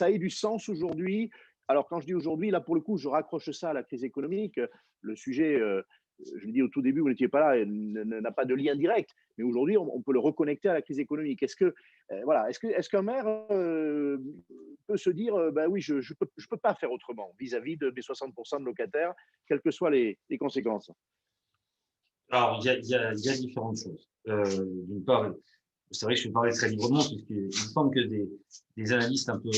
ait du sens aujourd'hui? Alors, quand je dis aujourd'hui, là, pour le coup, je raccroche ça à la crise économique. Le sujet, je le dis au tout début, vous n'étiez pas là, n'a pas de lien direct. Mais aujourd'hui, on peut le reconnecter à la crise économique. Est-ce qu'un maire peut se dire, oui, je ne peux pas faire autrement vis-à-vis de mes 60% de locataires, quelles que soient les conséquences? Alors, il y a différentes choses. D'une part, c'est vrai que je vais parler très librement, puisqu'il me semble que des analystes un peu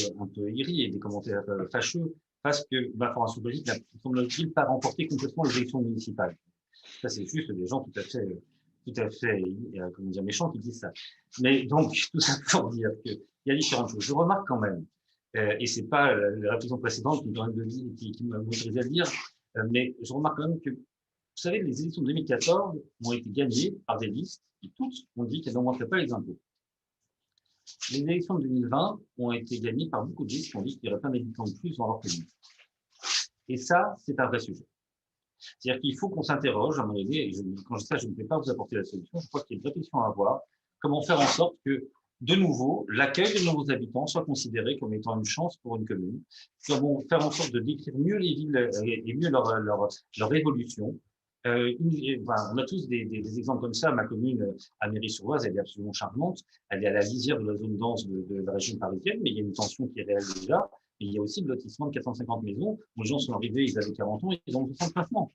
aigris et des commentaires fâcheux fassent que ma formation politique n'a, semble-t-il, pas remporté complètement les élections municipales. Ça, c'est juste des gens tout à fait comment dire, méchants qui disent ça. Mais donc, tout ça pour dire qu'il y a différentes choses. Je remarque quand même, et c'est pas la réflexion précédente qui m'a autorisé à le dire, mais je remarque quand même que, vous savez, les élections de 2014 ont été gagnées par des listes qui toutes ont dit qu'elles n'augmenteraient pas les impôts. Les élections de 2020 ont été gagnées par beaucoup de listes qui ont dit qu'il y aurait plein d'habitants de plus dans leur commune. Et ça, c'est un vrai sujet. C'est-à-dire qu'il faut qu'on s'interroge à un moment donné, et quand je dis ça, je ne vais pas vous apporter la solution, je crois qu'il y a une réflexion à avoir, comment faire en sorte que, de nouveau, l'accueil de nouveaux habitants soit considéré comme étant une chance pour une commune, comment faire en sorte de décrire mieux les villes et mieux leur évolution, On a tous des exemples comme ça. Ma commune, à Méry-sur-Oise, elle est absolument charmante. Elle est à la lisière de la zone dense de la région parisienne, mais il y a une tension qui est réelle déjà. Et il y a aussi le lotissement de 450 maisons où les gens sont arrivés, ils avaient 40 ans, ils ont 60 mois.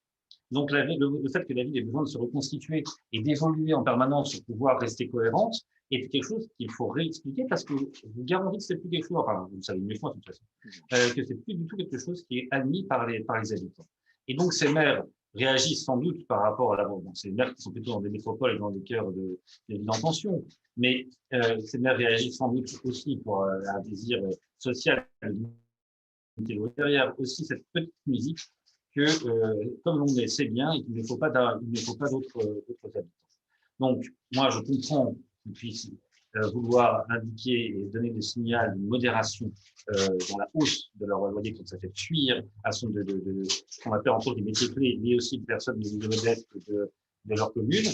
Donc, le fait que la ville ait besoin de se reconstituer et d'évoluer en permanence pour pouvoir rester cohérente est quelque chose qu'il faut réexpliquer parce que je vous garantis que c'est plus quelque chose, enfin, vous le savez mieux que moi de toute façon, que c'est plus du tout quelque chose qui est admis par les habitants. Et donc, ces maires réagissent sans doute par rapport à la bon, ces maires qui sont plutôt dans des métropoles et dans des cœurs de villes en tension, mais ces maires réagissent sans doute aussi pour un désir social derrière aussi cette petite musique que, comme on le sait bien, il ne faut pas d'autres habitants. Donc, moi, je comprends qu'ils puissent vouloir indiquer et donner des signaux de modération dans la hausse de leur loyer quand ça fait fuir à son de ce qu'on appelle encore des métiers clés, mais aussi de personnes de niveau modeste de leur commune.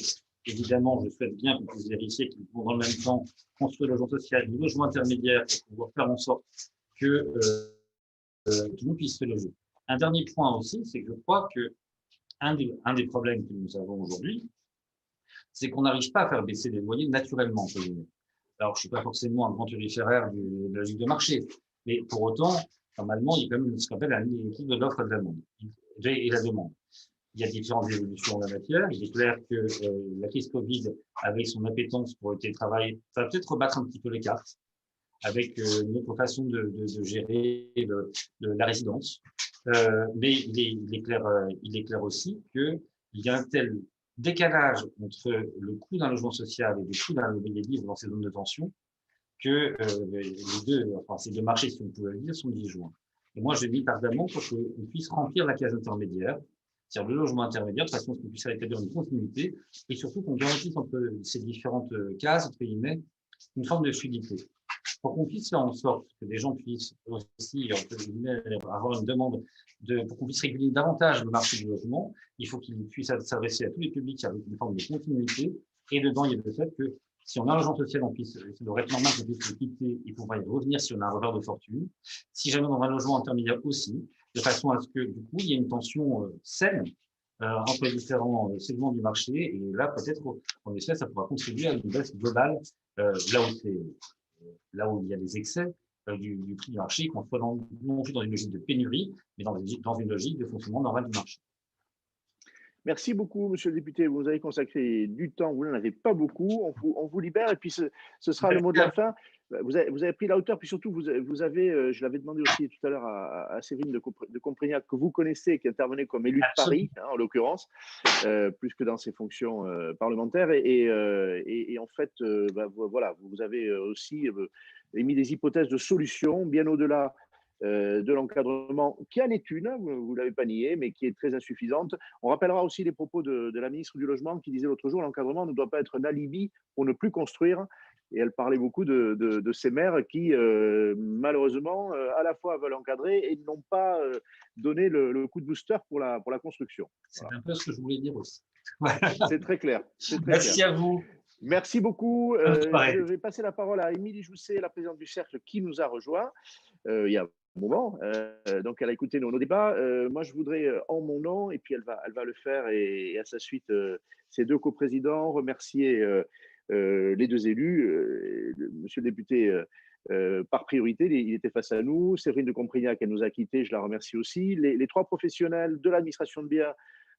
Évidemment, je souhaite bien que vous puissiez vérifier qu'ils vont dans le même temps construire le logement social, du logement intermédiaire pour pouvoir faire en sorte que tout le monde puisse se loger. Un dernier point aussi, c'est que je crois que un des problèmes que nous avons aujourd'hui, c'est qu'on n'arrive pas à faire baisser les loyers naturellement. Alors, je ne suis pas forcément un grand turiféraire de la logique de marché, mais pour autant, normalement, il y a quand même ce qu'on appelle un équilibre de l'offre et de la demande. Et la demande. Il y a différentes évolutions en la matière. Il est clair que la crise Covid, avec son appétence pour le télétravail, ça va peut-être rebattre un petit peu les cartes, avec une autre façon de gérer la résidence. Mais il est clair aussi qu'il y a un tel décalage entre le coût d'un logement social et le coût d'un loyer libre dans ces zones de tension que ces deux marchés, si on peut le dire, sont disjoints. Et moi, je dis ardemment pour qu'on puisse remplir la case intermédiaire, c'est-à-dire le logement intermédiaire, de façon à ce qu'on puisse établir une continuité et surtout qu'on garantisse entre ces différentes cases, entre guillemets, une forme de fluidité. Pour qu'on puisse faire en sorte que les gens puissent aussi avoir une demande pour qu'on puisse réguler davantage le marché du logement, il faut qu'il puisse s'adresser à tous les publics avec une forme de continuité. Et dedans, il y a le fait que si on a un logement social, on puisse, c'est normal qu'on puisse le quitter et pouvoir y revenir si on a un revers de fortune. Si jamais on a un logement intermédiaire aussi, de façon à ce que, du coup, il y ait une tension saine entre les différents segments du marché. Et là, peut-être, en effet, ça pourra contribuer à une baisse globale là où il y a des excès du prix du marché, qu'on soit non plus dans une logique de pénurie, mais dans une logique de fonctionnement normal du marché. Merci beaucoup, monsieur le député. Vous avez consacré du temps, vous n'en avez pas beaucoup. On vous libère et puis ce sera le mot de la fin. Vous avez pris la hauteur, puis surtout, vous avez, je l'avais demandé aussi tout à l'heure à Séverine de Comprignac, que vous connaissez, qui intervenait comme élu de Paris, hein, en l'occurrence, plus que dans ses fonctions parlementaires. Et en fait, voilà, vous avez aussi émis des hypothèses de solutions bien au-delà de l'encadrement, qui en est une, vous ne l'avez pas nié, mais qui est très insuffisante. On rappellera aussi les propos de la ministre du Logement qui disait l'autre jour, l'encadrement ne doit pas être un alibi pour ne plus construire. Et elle parlait beaucoup de ces maires qui, malheureusement, à la fois veulent encadrer et n'ont pas donné le coup de booster pour la construction. C'est un peu ce que je voulais dire aussi. C'est très clair. Merci à vous. Merci beaucoup. Je vais passer la parole à Émilie Jousset, la présidente du Cercle, qui nous a rejoint il y a un moment. Donc, elle a écouté nos débats. Moi, je voudrais, en mon nom, et puis elle va le faire, et à sa suite, ses deux coprésidents, remercier les deux élus. Monsieur le député, par priorité, il était face à nous. Séverine de Comprignac, elle nous a quittés, je la remercie aussi. Les trois professionnels de l'administration de biens,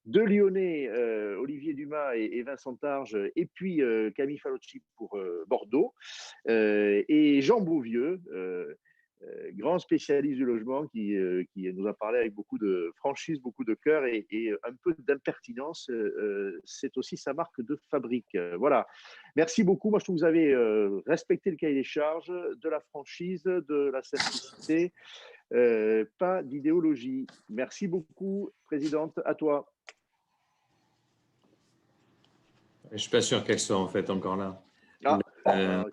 de Lyonnais, Olivier Dumas et Vincent Targe, et puis Camille Falocci pour Bordeaux, et Jean Beauvieux, grand spécialiste du logement qui nous a parlé avec beaucoup de franchise, beaucoup de cœur et un peu d'impertinence. C'est aussi sa marque de fabrique. Voilà. Merci beaucoup. Moi, je trouve que vous avez respecté le cahier des charges, de la franchise, de la simplicité, pas d'idéologie. Merci beaucoup, Présidente. À toi. Je ne suis pas sûr qu'elle soit en fait encore là. Ah,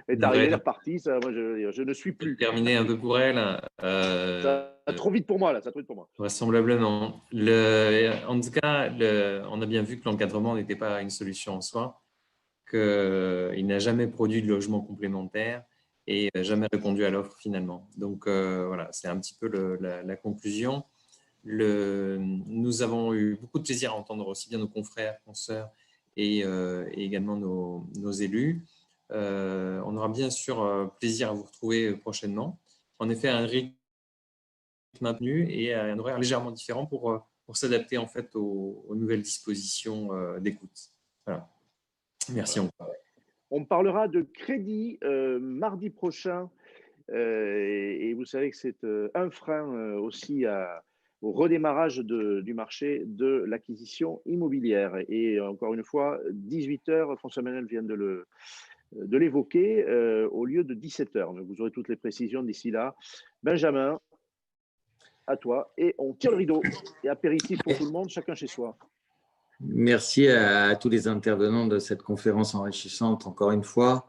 est arrivé, elle est repartie. Moi, je ne suis plus. Terminé un peu pour elle. Ça va trop vite pour moi, là. Ça va trop vite pour moi. Vraisemblablement. En tout cas, on a bien vu que l'encadrement n'était pas une solution en soi, qu'il n'a jamais produit de logement complémentaire et jamais répondu à l'offre finalement. Donc voilà, c'est un petit peu la conclusion. Nous avons eu beaucoup de plaisir à entendre aussi bien nos confrères, consoeurs et également nos élus. On aura bien sûr plaisir à vous retrouver prochainement. En effet, un rythme maintenu et un horaire légèrement différent pour s'adapter en fait aux nouvelles dispositions d'écoute. Voilà. Merci encore. On parlera de crédit mardi prochain et vous savez que c'est un frein aussi au redémarrage du marché de l'acquisition immobilière. Et encore une fois, 18 h, François Manel vient de l'évoquer, au lieu de 17 h. Donc vous aurez toutes les précisions d'ici là. Benjamin, à toi. Et on tire le rideau. Et apéritif pour tout le monde, chacun chez soi. Merci à tous les intervenants de cette conférence enrichissante, encore une fois.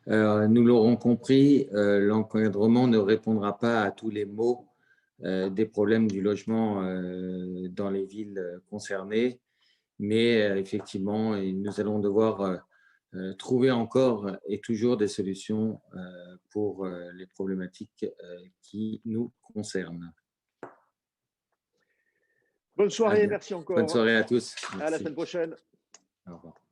Nous l'aurons compris, l'encadrement ne répondra pas à tous les maux des problèmes du logement dans les villes concernées, mais effectivement, nous allons devoir trouver encore et toujours des solutions pour les problématiques qui nous concernent. Bonne soirée, merci encore. Bonne soirée à tous. Merci. À la semaine prochaine. Au revoir.